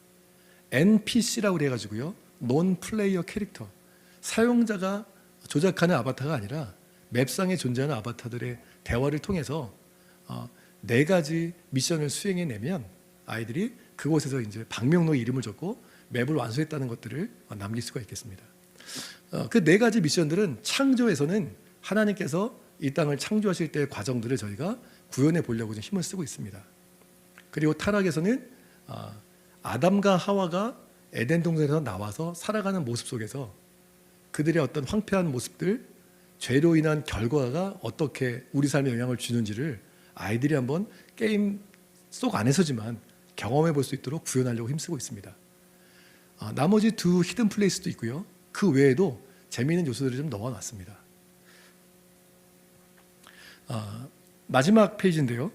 NPC라고 해가지고요, 논 플레이어 캐릭터, 사용자가 조작하는 아바타가 아니라 맵상에 존재하는 아바타들의 대화를 통해서 네 가지 미션을 수행해내면 아이들이 그곳에서 이제 방명록에 이름을 적고 맵을 완수했다는 것들을 남길 수가 있겠습니다. 그 네 가지 미션들은 창조에서는 하나님께서 이 땅을 창조하실 때의 과정들을 저희가 구현해 보려고 좀 힘을 쓰고 있습니다. 그리고 타락에서는 아담과 하와가 에덴 동산에서 나와서 살아가는 모습 속에서 그들의 어떤 황폐한 모습들, 죄로 인한 결과가 어떻게 우리 삶에 영향을 주는지를 아이들이 한번 게임 속 안에서지만 경험해 볼 수 있도록 구현하려고 힘쓰고 있습니다. 나머지 두 히든 플레이스도 있고요. 그 외에도 재미있는 요소들을 좀 넣어놨습니다. 마지막 페이지인데요.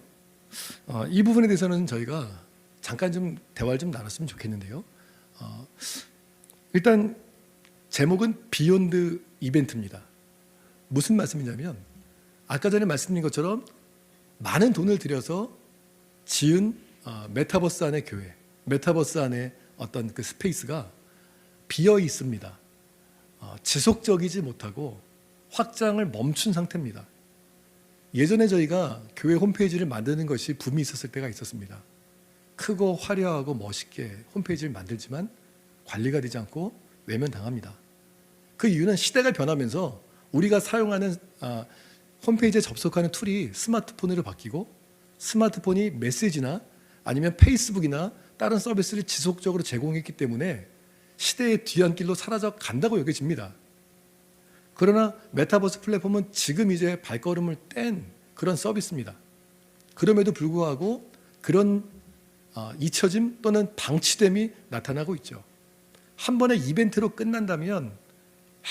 이 부분에 대해서는 저희가 잠깐 좀 대화를 좀 나눴으면 좋겠는데요. 일단 제목은 비욘드 이벤트입니다. 무슨 말씀이냐면 아까 전에 말씀드린 것처럼 많은 돈을 들여서 지은 메타버스 안의 교회, 메타버스 안에 어떤 그 스페이스가 비어 있습니다. 지속적이지 못하고 확장을 멈춘 상태입니다. 예전에 저희가 교회 홈페이지를 만드는 것이 붐이 있었을 때가 있었습니다. 크고 화려하고 멋있게 홈페이지를 만들지만 관리가 되지 않고 외면당합니다. 그 이유는 시대가 변하면서 우리가 사용하는 홈페이지에 접속하는 툴이 스마트폰으로 바뀌고 스마트폰이 메시지나 아니면 페이스북이나 다른 서비스를 지속적으로 제공했기 때문에 시대의 뒤안길로 사라져 간다고 여겨집니다. 그러나 메타버스 플랫폼은 지금 이제 발걸음을 뗀 그런 서비스입니다. 그럼에도 불구하고 그런 잊혀짐 또는 방치됨이 나타나고 있죠. 한 번의 이벤트로 끝난다면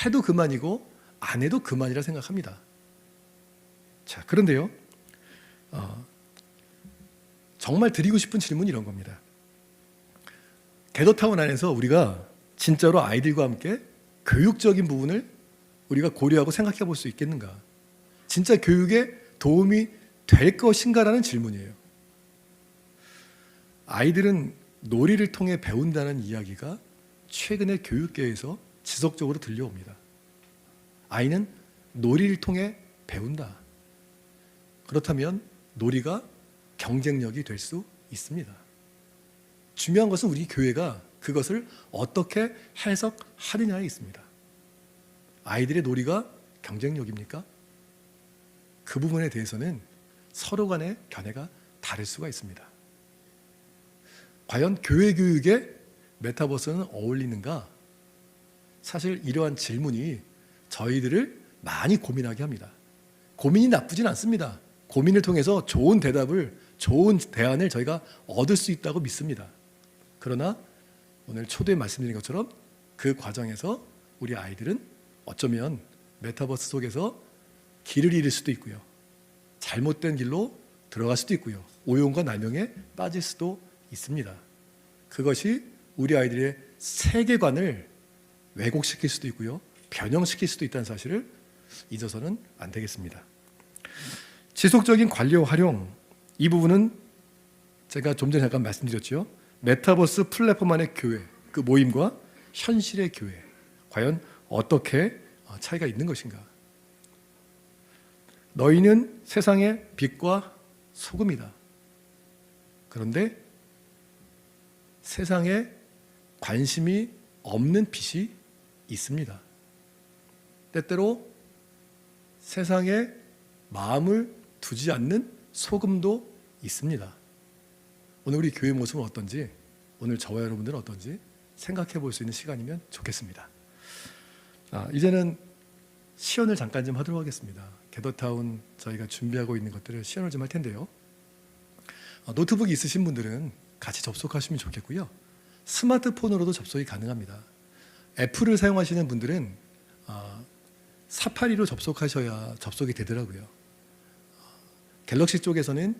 해도 그만이고 안 해도 그만이라 생각합니다. 자, 그런데요, 정말 드리고 싶은 질문이 이런 겁니다. 게더타운 안에서 우리가 진짜로 아이들과 함께 교육적인 부분을 우리가 고려하고 생각해 볼 수 있겠는가? 진짜 교육에 도움이 될 것인가라는 질문이에요. 아이들은 놀이를 통해 배운다는 이야기가 최근에 교육계에서 지속적으로 들려옵니다. 아이는 놀이를 통해 배운다. 그렇다면 놀이가 경쟁력이 될 수 있습니다. 중요한 것은 우리 교회가 그것을 어떻게 해석하느냐에 있습니다. 아이들의 놀이가 경쟁력입니까? 그 부분에 대해서는 서로 간의 견해가 다를 수가 있습니다. 과연 교회 교육에 메타버스는 어울리는가? 사실 이러한 질문이 저희들을 많이 고민하게 합니다. 고민이 나쁘진 않습니다. 고민을 통해서 좋은 대답을, 좋은 대안을 저희가 얻을 수 있다고 믿습니다. 그러나 오늘 초대에 말씀드린 것처럼 그 과정에서 우리 아이들은 어쩌면 메타버스 속에서 길을 잃을 수도 있고요. 잘못된 길로 들어갈 수도 있고요. 오용과 남용에 빠질 수도 있습니다. 그것이 우리 아이들의 세계관을 왜곡시킬 수도 있고요. 변형시킬 수도 있다는 사실을 잊어서는 안 되겠습니다. 지속적인 관리와 활용, 이 부분은 제가 좀 전에 잠깐 말씀드렸죠. 메타버스 플랫폼 안의 교회, 그 모임과 현실의 교회, 과연 어떻게 차이가 있는 것인가? 너희는 세상의 빛과 소금이다. 그런데 세상에 관심이 없는 빛이 있습니다. 때때로 세상에 마음을 두지 않는 소금도 있습니다. 오늘 우리 교회 모습은 어떤지, 오늘 저와 여러분들은 어떤지 생각해 볼 수 있는 시간이면 좋겠습니다. 이제는 시연을 잠깐 좀 하도록 하겠습니다. 게더타운 저희가 준비하고 있는 것들을 시연을 좀 할 텐데요. 노트북이 있으신 분들은 같이 접속하시면 좋겠고요. 스마트폰으로도 접속이 가능합니다. 애플을 사용하시는 분들은 사파리로 접속하셔야 접속이 되더라고요. 갤럭시 쪽에서는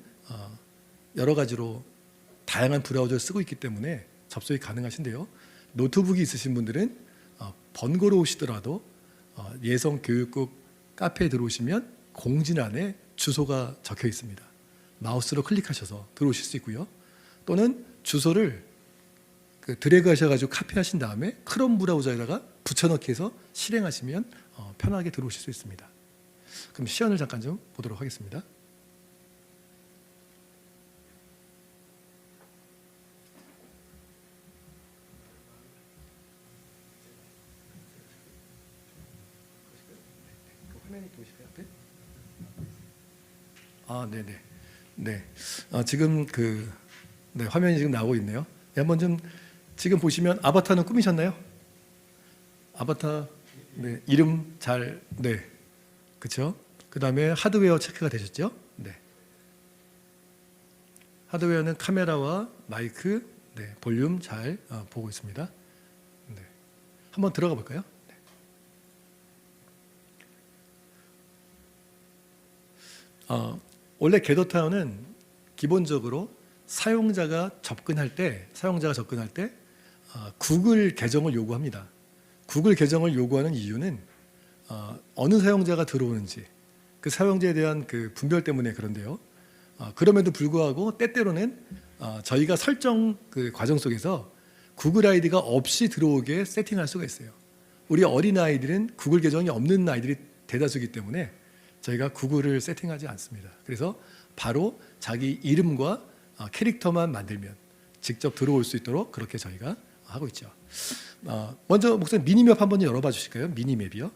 여러 가지로 다양한 브라우저를 쓰고 있기 때문에 접속이 가능하신데요. 노트북이 있으신 분들은 번거로우시더라도 예성교육국 카페에 들어오시면 공지란에 주소가 적혀 있습니다. 마우스로 클릭하셔서 들어오실 수 있고요. 또는 주소를 드래그 하셔가지고 카피하신 다음에 크롬 브라우저에다가 붙여넣기 해서 실행하시면 편하게 들어오실 수 있습니다. 그럼 시연을 잠깐 좀 보도록 하겠습니다. 화면이 보이실까요? 앞에? 네네. 네. 지금 화면이 지금 나오고 있네요. 네, 한번 좀 지금 보시면 아바타는 꾸미셨나요? 아바타 네, 이름 잘 네. 그렇죠? 그다음에 하드웨어 체크가 되셨죠? 네. 하드웨어는 카메라와 마이크, 네, 볼륨 잘 보고 있습니다. 네. 한번 들어가 볼까요? 네. 원래 게더타운은 기본적으로 사용자가 접근할 때 구글 계정을 요구합니다. 구글 계정을 요구하는 이유는 어느 사용자가 들어오는지 그 사용자에 대한 그 분별 때문에 그런데요. 그럼에도 불구하고 때때로는 저희가 설정 그 과정 속에서 구글 아이디가 없이 들어오게 세팅할 수가 있어요. 우리 어린 아이들은 구글 계정이 없는 아이들이 대다수이기 때문에 저희가 구글을 세팅하지 않습니다. 그래서 바로 자기 이름과 캐릭터만 만들면 직접 들어올 수 있도록 그렇게 저희가 하고 있죠. 먼저 목사님 미니맵 한번 열어봐 주실까요? 미니맵이요.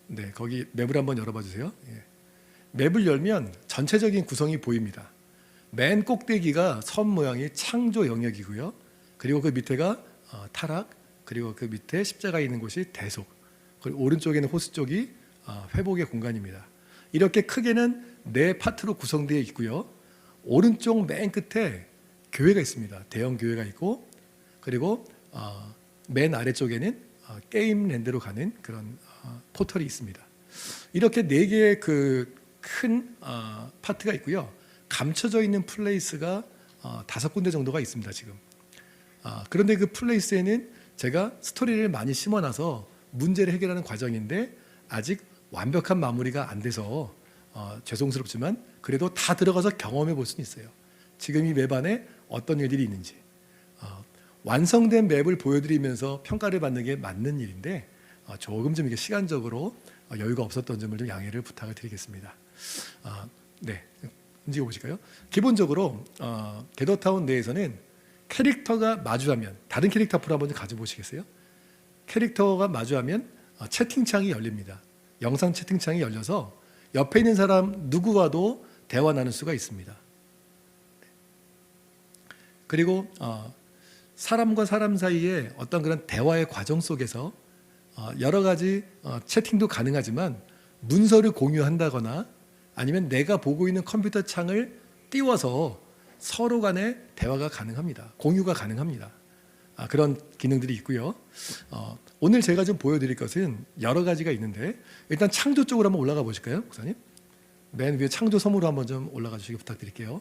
네, 거기 맵을 한번 열어봐 주세요. 예. 맵을 열면 전체적인 구성이 보입니다. 맨 꼭대기가 섬 모양이 창조 영역이고요. 그리고 그 밑에가 타락, 그리고 그 밑에 십자가 있는 곳이 대속, 그리고 오른쪽에는 호스 쪽이 회복의 공간입니다. 이렇게 크게는 네 파트로 구성되어 있고요. 오른쪽 맨 끝에 교회가 있습니다. 대형 교회가 있고, 그리고 맨 아래쪽에는 게임랜드로 가는 그런 포털이 있습니다. 이렇게 네 개의 그 큰 파트가 있고요. 감춰져 있는 플레이스가 5군데 정도가 있습니다. 지금. 그런데 그 플레이스에는 제가 스토리를 많이 심어놔서 문제를 해결하는 과정인데 아직 완벽한 마무리가 안 돼서 죄송스럽지만 그래도 다 들어가서 경험해 볼 수는 있어요. 지금 이 맵 안에 어떤 일들이 있는지. 완성된 맵을 보여드리면서 평가를 받는 게 맞는 일인데 조금 좀 이게 시간적으로 여유가 없었던 점을 좀 양해를 부탁을 드리겠습니다. 네, 움직여 보실까요? 기본적으로 게더타운 내에서는 캐릭터가 마주하면 다른 캐릭터 앞으로 한번 가져보시겠어요? 캐릭터가 마주하면 채팅창이 열립니다. 영상 채팅창이 열려서 옆에 있는 사람 누구와도 대화 나눌 수가 있습니다. 그리고 사람과 사람 사이에 어떤 그런 대화의 과정 속에서 여러 가지 채팅도 가능하지만 문서를 공유한다거나 아니면 내가 보고 있는 컴퓨터 창을 띄워서 서로 간의 대화가 가능합니다. 공유가 가능합니다. 그런 기능들이 있고요. 오늘 제가 좀 보여드릴 것은 여러 가지가 있는데 일단 창조 쪽으로 한번 올라가 보실까요, 목사님? 맨 위에 창조 섬으로 한번 좀 올라가 주시기 부탁드릴게요.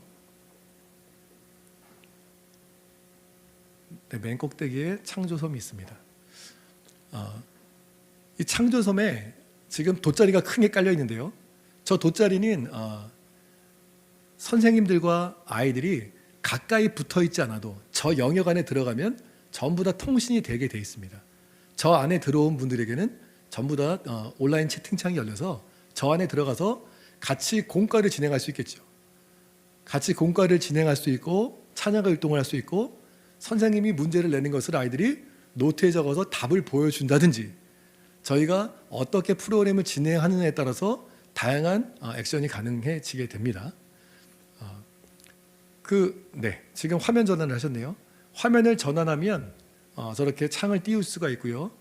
네, 맨 꼭대기에 창조섬이 있습니다. 이 창조섬에 지금 돗자리가 크게 깔려 있는데요. 저 돗자리는 선생님들과 아이들이 가까이 붙어 있지 않아도 저 영역 안에 들어가면 전부 다 통신이 되게 돼 있습니다. 저 안에 들어온 분들에게는 전부 다 온라인 채팅창이 열려서 저 안에 들어가서 같이 공과를 진행할 수 있겠죠. 같이 공과를 진행할 수 있고 찬양 활동을 할 수 있고 선생님이 문제를 내는 것을 아이들이 노트에 적어서 답을 보여준다든지 저희가 어떻게 프로그램을 진행하느냐에 따라서 다양한 액션이 가능해지게 됩니다. 지금 화면 전환을 하셨네요. 화면을 전환하면 저렇게 창을 띄울 수가 있고요.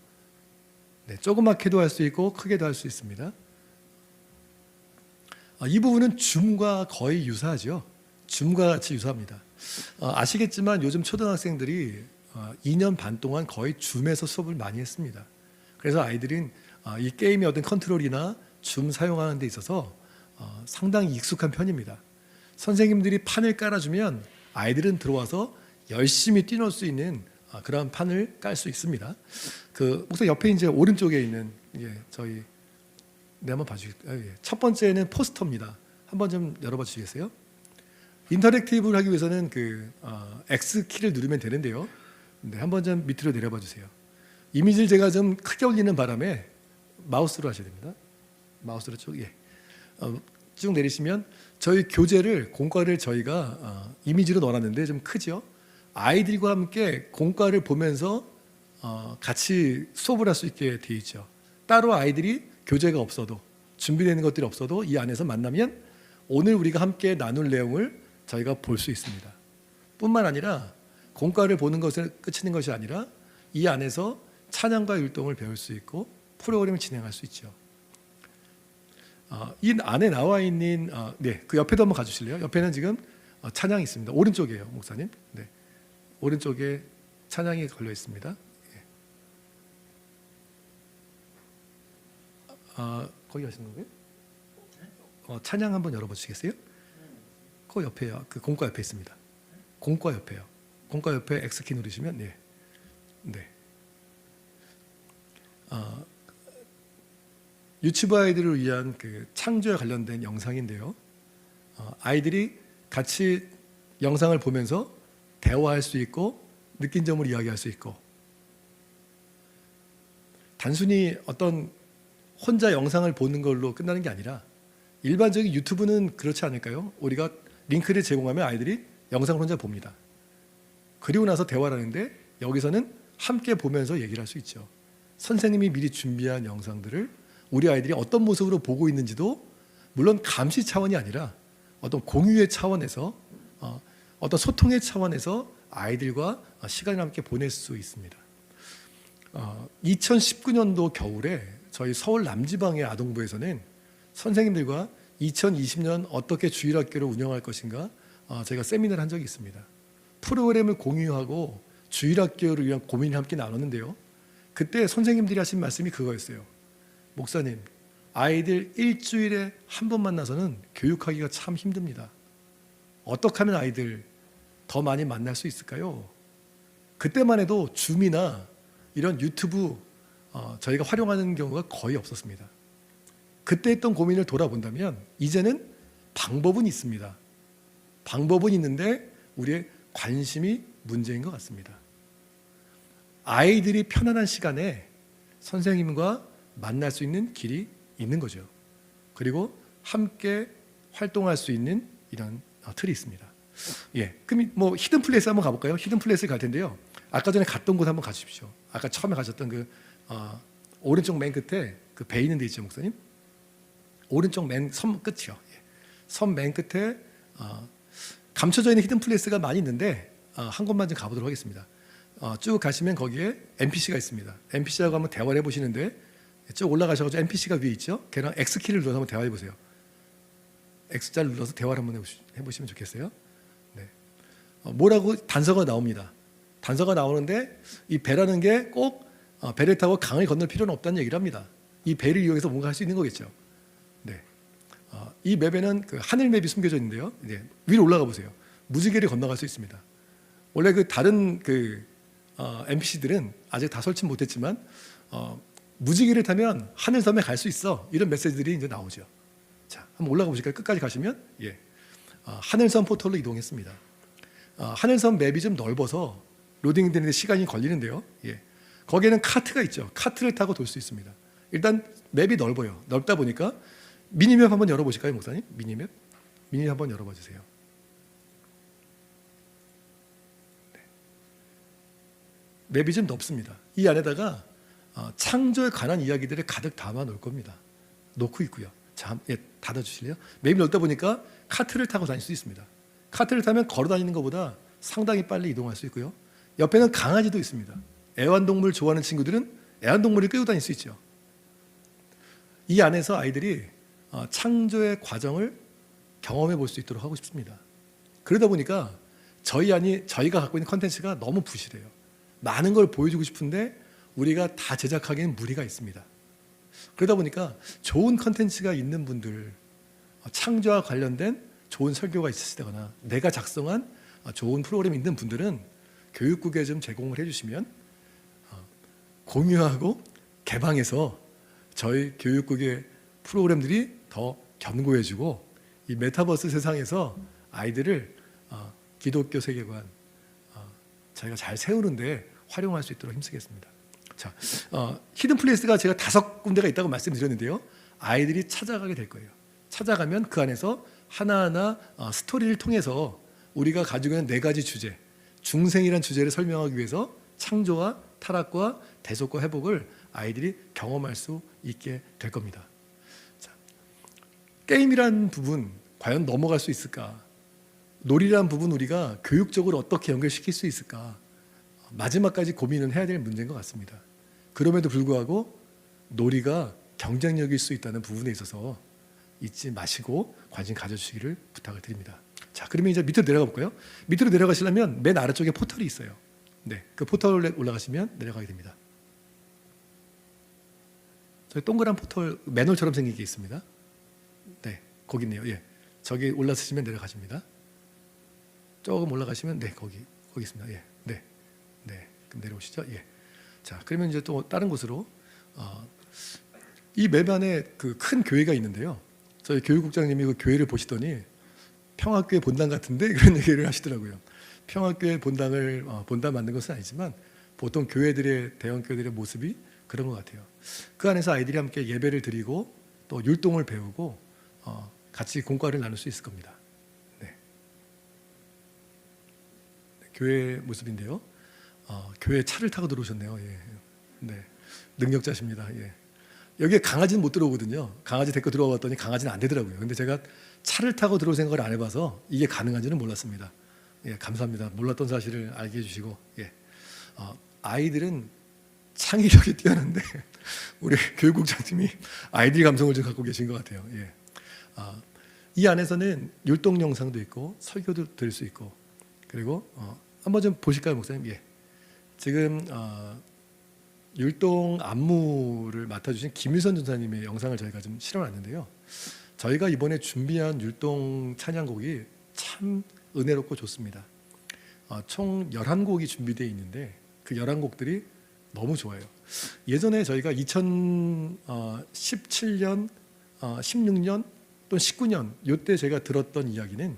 네, 조그맣게도 할 수 있고 크게도 할 수 있습니다. 이 부분은 줌과 거의 유사하죠. 줌과 같이 유사합니다. 아시겠지만 요즘 초등학생들이 2년 반 동안 거의 줌에서 수업을 많이 했습니다. 그래서 아이들은 이 게임의 어떤 컨트롤이나 줌 사용하는 데 있어서 상당히 익숙한 편입니다. 선생님들이 판을 깔아주면 아이들은 들어와서 열심히 뛰놀 수 있는 그런 판을 깔 수 있습니다. 그 목사 옆에 이제 오른쪽에 있는 저희 한번 봐주실까요? 첫 번째는 포스터입니다. 한번 좀 열어봐 주시겠어요? 인터랙티브를 하기 위해서는 그 X 키를 누르면 되는데요. 네, 한번 좀 밑으로 내려봐 주세요. 이미지를 제가 좀 크게 올리는 바람에 마우스로 하셔야 됩니다. 마우스로 쭉 내리시면 저희 교재를 공과를 저희가 이미지로 넣어놨는데 좀 크죠. 아이들과 함께 공과를 보면서 같이 수업을 할 수 있게 되어 있죠. 따로 아이들이 교재가 없어도 준비되는 것들이 없어도 이 안에서 만나면 오늘 우리가 함께 나눌 내용을 저희가 볼 수 있습니다. 뿐만 아니라 공과를 보는 것에 그치는 것이 아니라 이 안에서 찬양과 율동을 배울 수 있고 프로그램을 진행할 수 있죠. 이 안에 나와 있는 그 옆에도 한번 가주실래요? 옆에는 지금 찬양이 있습니다. 오른쪽이에요, 목사님. 네, 오른쪽에 찬양이 걸려 있습니다. 거기 가시는 거예요? 찬양 한번 열어봐 주시겠어요? 그 옆에요. 그 공과 옆에 있습니다. 공과 옆에요. 공과 옆에 X키 누르시면 네. 유치부 아이들을 위한 그 창조에 관련된 영상인데요. 아이들이 같이 영상을 보면서 대화할 수 있고 느낀 점을 이야기할 수 있고 단순히 어떤 혼자 영상을 보는 걸로 끝나는 게 아니라 일반적인 유튜브는 그렇지 않을까요? 우리가 링크를 제공하면 아이들이 영상을 혼자 봅니다. 그리고 나서 대화를 하는데 여기서는 함께 보면서 얘기를 할 수 있죠. 선생님이 미리 준비한 영상들을 우리 아이들이 어떤 모습으로 보고 있는지도 물론 감시 차원이 아니라 어떤 공유의 차원에서 어떤 소통의 차원에서 아이들과 시간을 함께 보낼 수 있습니다. 2019년도 겨울에 저희 서울 남지방의 아동부에서는 선생님들과 2020년 어떻게 주일학교를 운영할 것인가 저희가 세미나를 한 적이 있습니다. 프로그램을 공유하고 주일학교를 위한 고민을 함께 나눴는데요. 그때 선생님들이 하신 말씀이 그거였어요. 목사님, 아이들 일주일에 한 번 만나서는 교육하기가 참 힘듭니다. 어떻게 하면 아이들 더 많이 만날 수 있을까요? 그때만 해도 줌이나 이런 유튜브 저희가 활용하는 경우가 거의 없었습니다. 그때 했던 고민을 돌아본다면 이제는 방법은 있습니다. 방법은 있는데 우리의 관심이 문제인 것 같습니다. 아이들이 편안한 시간에 선생님과 만날 수 있는 길이 있는 거죠. 그리고 함께 활동할 수 있는 이런 틀이 있습니다. 그럼 뭐 히든 플레이스 한번 가볼까요? 히든 플레이스 갈 텐데요. 아까 전에 갔던 곳 한번 가주십시오. 아까 처음에 가셨던 그 오른쪽 맨 끝에 그 배 있는 데 있죠, 목사님? 오른쪽 맨 섬 끝이요. 섬 맨 끝에 감춰져 있는 히든 플레이스가 많이 있는데 한 곳만 좀 가보도록 하겠습니다. 쭉 가시면 거기에 NPC가 있습니다. NPC하고 한번 대화를 해보시는데 쭉 올라가셔가지고 NPC가 위에 있죠. 걔랑 X키를 눌러서 한번 대화해 보세요. X자를 눌러서 대화를 한번 해보시면 좋겠어요. 네. 뭐라고 단서가 나옵니다. 단서가 나오는데 이 배라는 게 꼭 배를 타고 강을 건널 필요는 없다는 얘기를 합니다. 이 배를 이용해서 뭔가 할 수 있는 거겠죠. 네. 이 맵에는 그 하늘 맵이 숨겨져 있는데요. 위로 올라가 보세요. 무지개를 건너갈 수 있습니다. 원래 그 다른 그 NPC들은 아직 다 설치 못했지만 무지개를 타면 하늘섬에 갈 수 있어. 이런 메시지들이 이제 나오죠. 자, 한번 올라가 보실까요? 끝까지 가시면 하늘섬 포털로 이동했습니다. 하늘섬 맵이 좀 넓어서 로딩되는데 시간이 걸리는데요. 거기에는 카트가 있죠. 카트를 타고 돌 수 있습니다. 일단 맵이 넓어요. 넓다 보니까 미니맵 한번 열어보실까요, 목사님? 미니맵 한번 열어봐 주세요. 맵이 좀 넓습니다. 이 안에다가 창조에 관한 이야기들을 가득 담아 놓을 겁니다. 놓고 있고요. 자, 닫아주실래요? 맵이 넓다 보니까 카트를 타고 다닐 수 있습니다. 카트를 타면 걸어 다니는 것보다 상당히 빨리 이동할 수 있고요. 옆에는 강아지도 있습니다. 애완동물 좋아하는 친구들은 애완동물을 끌고 다닐 수 있죠. 이 안에서 아이들이 창조의 과정을 경험해 볼 수 있도록 하고 싶습니다. 그러다 보니까 저희가 갖고 있는 컨텐츠가 너무 부실해요. 많은 걸 보여주고 싶은데 우리가 다 제작하기에는 무리가 있습니다. 그러다 보니까 좋은 컨텐츠가 있는 분들, 창조와 관련된 좋은 설교가 있으시다거나 내가 작성한 좋은 프로그램이 있는 분들은 교육국에 좀 제공을 해주시면 공유하고 개방해서 저희 교육국의 프로그램들이 더 견고해지고 이 메타버스 세상에서 아이들을 기독교 세계관 저희가 잘 세우는데 활용할 수 있도록 힘쓰겠습니다. 자, 히든 플레이스가 제가 5군데가 있다고 말씀드렸는데요. 아이들이 찾아가게 될 거예요. 찾아가면 그 안에서 하나하나 스토리를 통해서 우리가 가지고 있는 4가지 주제, 중생이라는 주제를 설명하기 위해서 창조와 타락과 대속과 회복을 아이들이 경험할 수 있게 될 겁니다. 자, 게임이란 부분 과연 넘어갈 수 있을까? 놀이란 부분 우리가 교육적으로 어떻게 연결시킬 수 있을까? 마지막까지 고민은 해야 될 문제인 것 같습니다. 그럼에도 불구하고 놀이가 경쟁력일 수 있다는 부분에 있어서 잊지 마시고 관심 가져주시기를 부탁을 드립니다. 자, 그러면 이제 밑으로 내려가 볼까요? 밑으로 내려가시려면 맨 아래쪽에 포털이 있어요. 네, 그 포털에 올라가시면 내려가게 됩니다. 저기 동그란 포털 매놀처럼 생긴 게 있습니다. 네, 거기 있네요. 예, 저기 올라서시면 내려가십니다. 조금 올라가시면 네, 거기 있습니다. 예, 네, 그럼 내려오시죠. 예, 자, 그러면 이제 또 다른 곳으로 이 맵 안에 그 큰 교회가 있는데요. 저희 교육국장님이 그 교회를 보시더니 평화교회 본당 같은데 그런 얘기를 하시더라고요. 평화교회 본당을 본당 만든 것은 아니지만 보통 교회들의 대형 교회들의 모습이 그런 것 같아요. 그 안에서 아이들이 함께 예배를 드리고 또 율동을 배우고 같이 공과를 나눌 수 있을 겁니다. 네. 교회 모습인데요. 교회 차를 타고 들어오셨네요. 예. 네. 능력자십니다. 예. 여기에 강아지는 못 들어오거든요. 강아지 데리고 들어와 봤더니 강아지는 안 되더라고요. 근데 제가 차를 타고 들어올 생각을 안 해봐서 이게 가능한지는 몰랐습니다. 예, 감사합니다. 몰랐던 사실을 알게 해주시고, 예. 아이들은 창의력이 뛰어난데 우리 교육국장님이 아이들 감성을 좀 갖고 계신 것 같아요. 예. 이 안에서는 율동 영상도 있고 설교도 들을 수 있고 그리고 한번 좀 보실까요, 목사님? 예. 지금 율동 안무를 맡아주신 김유선 전사님의 영상을 저희가 좀 실어놨는데요. 저희가 이번에 준비한 율동 찬양곡이 참 은혜롭고 좋습니다. 총 11곡이 준비되어 있는데 그 11곡들이 너무 좋아요. 예전에 저희가 2017년, 16년 또 19년 이때 제가 들었던 이야기는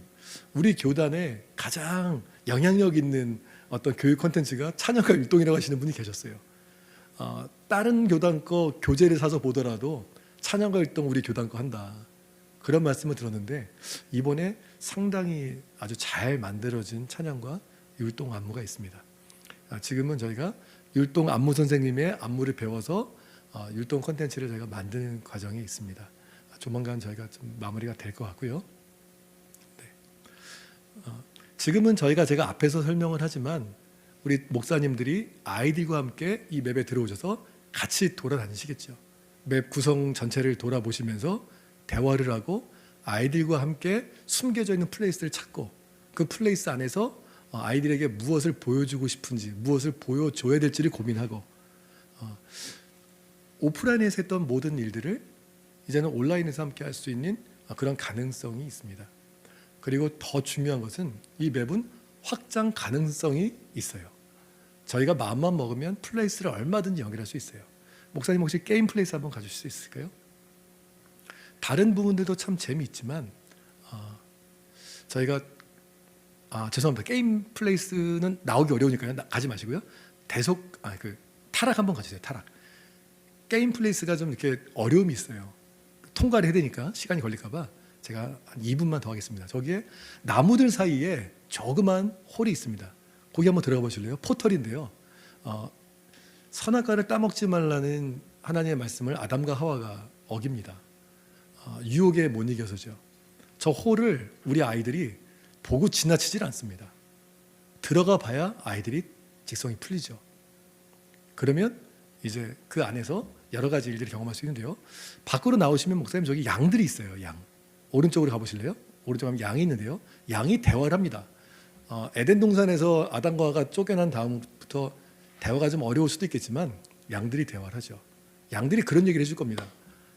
우리 교단에 가장 영향력 있는 어떤 교육 콘텐츠가 찬양과 율동이라고 하시는 분이 계셨어요. 다른 교단 거 교재를 사서 보더라도 찬양과 율동 우리 교단 거 한다. 그런 말씀을 들었는데 이번에 상당히 아주 잘 만들어진 찬양과 율동 안무가 있습니다. 지금은 저희가 율동 안무 선생님의 안무를 배워서 율동 콘텐츠를 저희가 만드는 과정이 있습니다. 조만간 저희가 좀 마무리가 될 것 같고요. 네. 지금은 제가 앞에서 설명을 하지만 우리 목사님들이 아이들과 함께 이 맵에 들어오셔서 같이 돌아다니시겠죠. 맵 구성 전체를 돌아보시면서 대화를 하고 아이들과 함께 숨겨져 있는 플레이스를 찾고 그 플레이스 안에서 아이들에게 무엇을 보여주고 싶은지 무엇을 보여줘야 될지를 고민하고 오프라인에서 했던 모든 일들을 이제는 온라인에서 함께 할 수 있는 그런 가능성이 있습니다. 그리고 더 중요한 것은 이 맵은 확장 가능성이 있어요. 저희가 마음만 먹으면 플레이스를 얼마든지 연결할 수 있어요. 목사님 혹시 게임 플레이스 한번 가주실 수 있을까요? 다른 부분들도 참 재미있지만 저희가 죄송합니다. 게임 플레이스는 나오기 어려우니까요. 가지 마시고요. 타락 한번 가주세요. 타락. 게임 플레이스가 좀 이렇게 어려움이 있어요. 통과를 해야 되니까 시간이 걸릴까봐 제가 한 2분만 더 하겠습니다. 저기에 나무들 사이에 조그만 홀이 있습니다. 거기 한번 들어가 보실래요? 포털인데요. 선악과를 따먹지 말라는 하나님의 말씀을 아담과 하와가 어깁니다. 유혹에 못 이겨서죠. 저 홀을 우리 아이들이 보고 지나치질 않습니다. 들어가 봐야 아이들이 직성이 풀리죠. 그러면 이제 그 안에서 여러 가지 일들을 경험할 수 있는데요. 밖으로 나오시면 목사님 저기 양들이 있어요. 양. 오른쪽으로 가보실래요? 오른쪽 가면 양이 있는데요. 양이 대화를 합니다. 에덴 동산에서 아담과 하와가 쫓겨난 다음부터 대화가 좀 어려울 수도 있겠지만 양들이 대화를 하죠. 양들이 그런 얘기를 해줄 겁니다.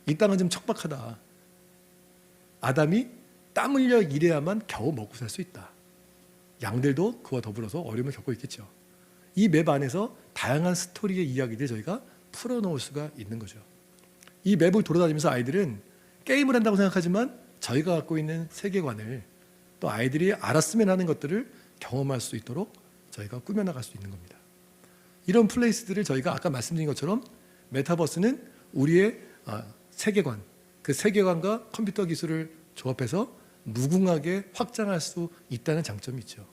이 땅은 좀 척박하다. 아담이 땀 흘려 일해야만 겨우 먹고 살 수 있다. 양들도 그와 더불어서 어려움을 겪고 있겠죠. 이 맵 안에서 다양한 스토리의 이야기들 저희가 풀어놓을 수가 있는 거죠. 이 맵을 돌아다니면서 아이들은 게임을 한다고 생각하지만 저희가 갖고 있는 세계관을 또 아이들이 알았으면 하는 것들을 경험할 수 있도록 저희가 꾸며나갈 수 있는 겁니다. 이런 플레이스들을 저희가 아까 말씀드린 것처럼 메타버스는 우리의 세계관, 그 세계관과 컴퓨터 기술을 조합해서 무궁하게 확장할 수 있다는 장점이 있죠.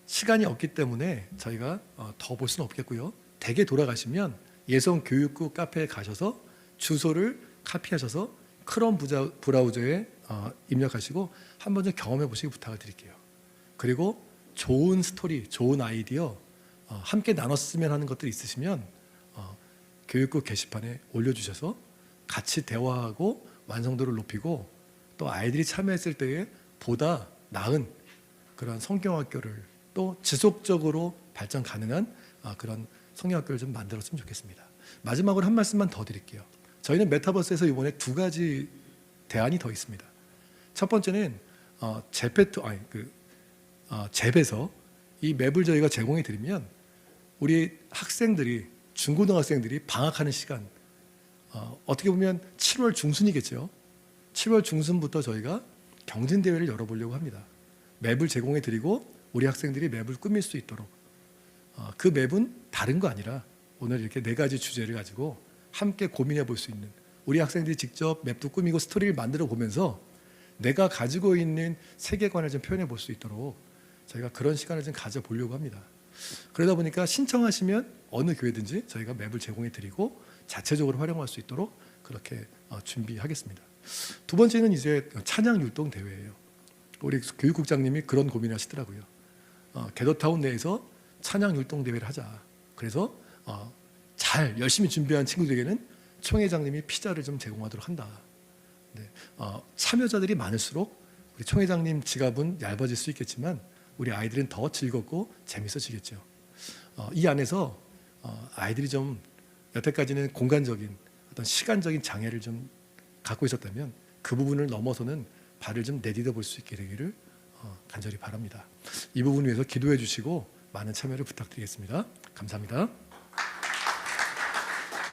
시간이 없기 때문에 저희가 더 볼 수는 없겠고요. 댁에 돌아가시면 예성교육국 카페에 가셔서 주소를 카피하셔서 크롬 브라우저에 입력하시고 한번 좀 경험해 보시기 부탁을 드릴게요. 그리고 좋은 스토리, 좋은 아이디어 함께 나눴으면 하는 것들이 있으시면 교육국 게시판에 올려주셔서 같이 대화하고 완성도를 높이고 또 아이들이 참여했을 때에 보다 나은 그런 성경학교를 또 지속적으로 발전 가능한 그런 성경학교를 좀 만들었으면 좋겠습니다. 마지막으로 한 말씀만 더 드릴게요. 저희는 메타버스에서 이번에 두 가지 대안이 더 있습니다. 첫 번째는 잽에서 이 맵을 저희가 제공해 드리면 우리 학생들이 중고등학생들이 방학하는 시간 어떻게 보면 7월 중순이겠죠. 7월 중순부터 저희가 경진대회를 열어보려고 합니다. 맵을 제공해 드리고 우리 학생들이 맵을 꾸밀 수 있도록 그 맵은 다른 거 아니라 오늘 이렇게 네 가지 주제를 가지고 함께 고민해 볼 수 있는 우리 학생들이 직접 맵도 꾸미고 스토리를 만들어 보면서 내가 가지고 있는 세계관을 좀 표현해 볼 수 있도록 저희가 그런 시간을 좀 가져보려고 합니다. 그러다 보니까 신청하시면 어느 교회든지 저희가 맵을 제공해 드리고 자체적으로 활용할 수 있도록 그렇게 준비하겠습니다. 두 번째는 이제 찬양 율동 대회예요. 우리 교육국장님이 그런 고민을 하시더라고요. 게더타운 내에서 찬양 율동 대회를 하자. 그래서 잘 열심히 준비한 친구들에게는 총회장님이 피자를 좀 제공하도록 한다. 네, 참여자들이 많을수록 우리 총회장님 지갑은 얇아질 수 있겠지만 우리 아이들은 더 즐겁고 재밌어지겠죠. 이 안에서 아이들이 좀 여태까지는 공간적인 어떤 시간적인 장애를 좀 갖고 있었다면 그 부분을 넘어서는 발을 좀 내디뎌 볼 수 있게 되기를 간절히 바랍니다. 이 부분을 위해서 기도해 주시고 많은 참여를 부탁드리겠습니다. 감사합니다.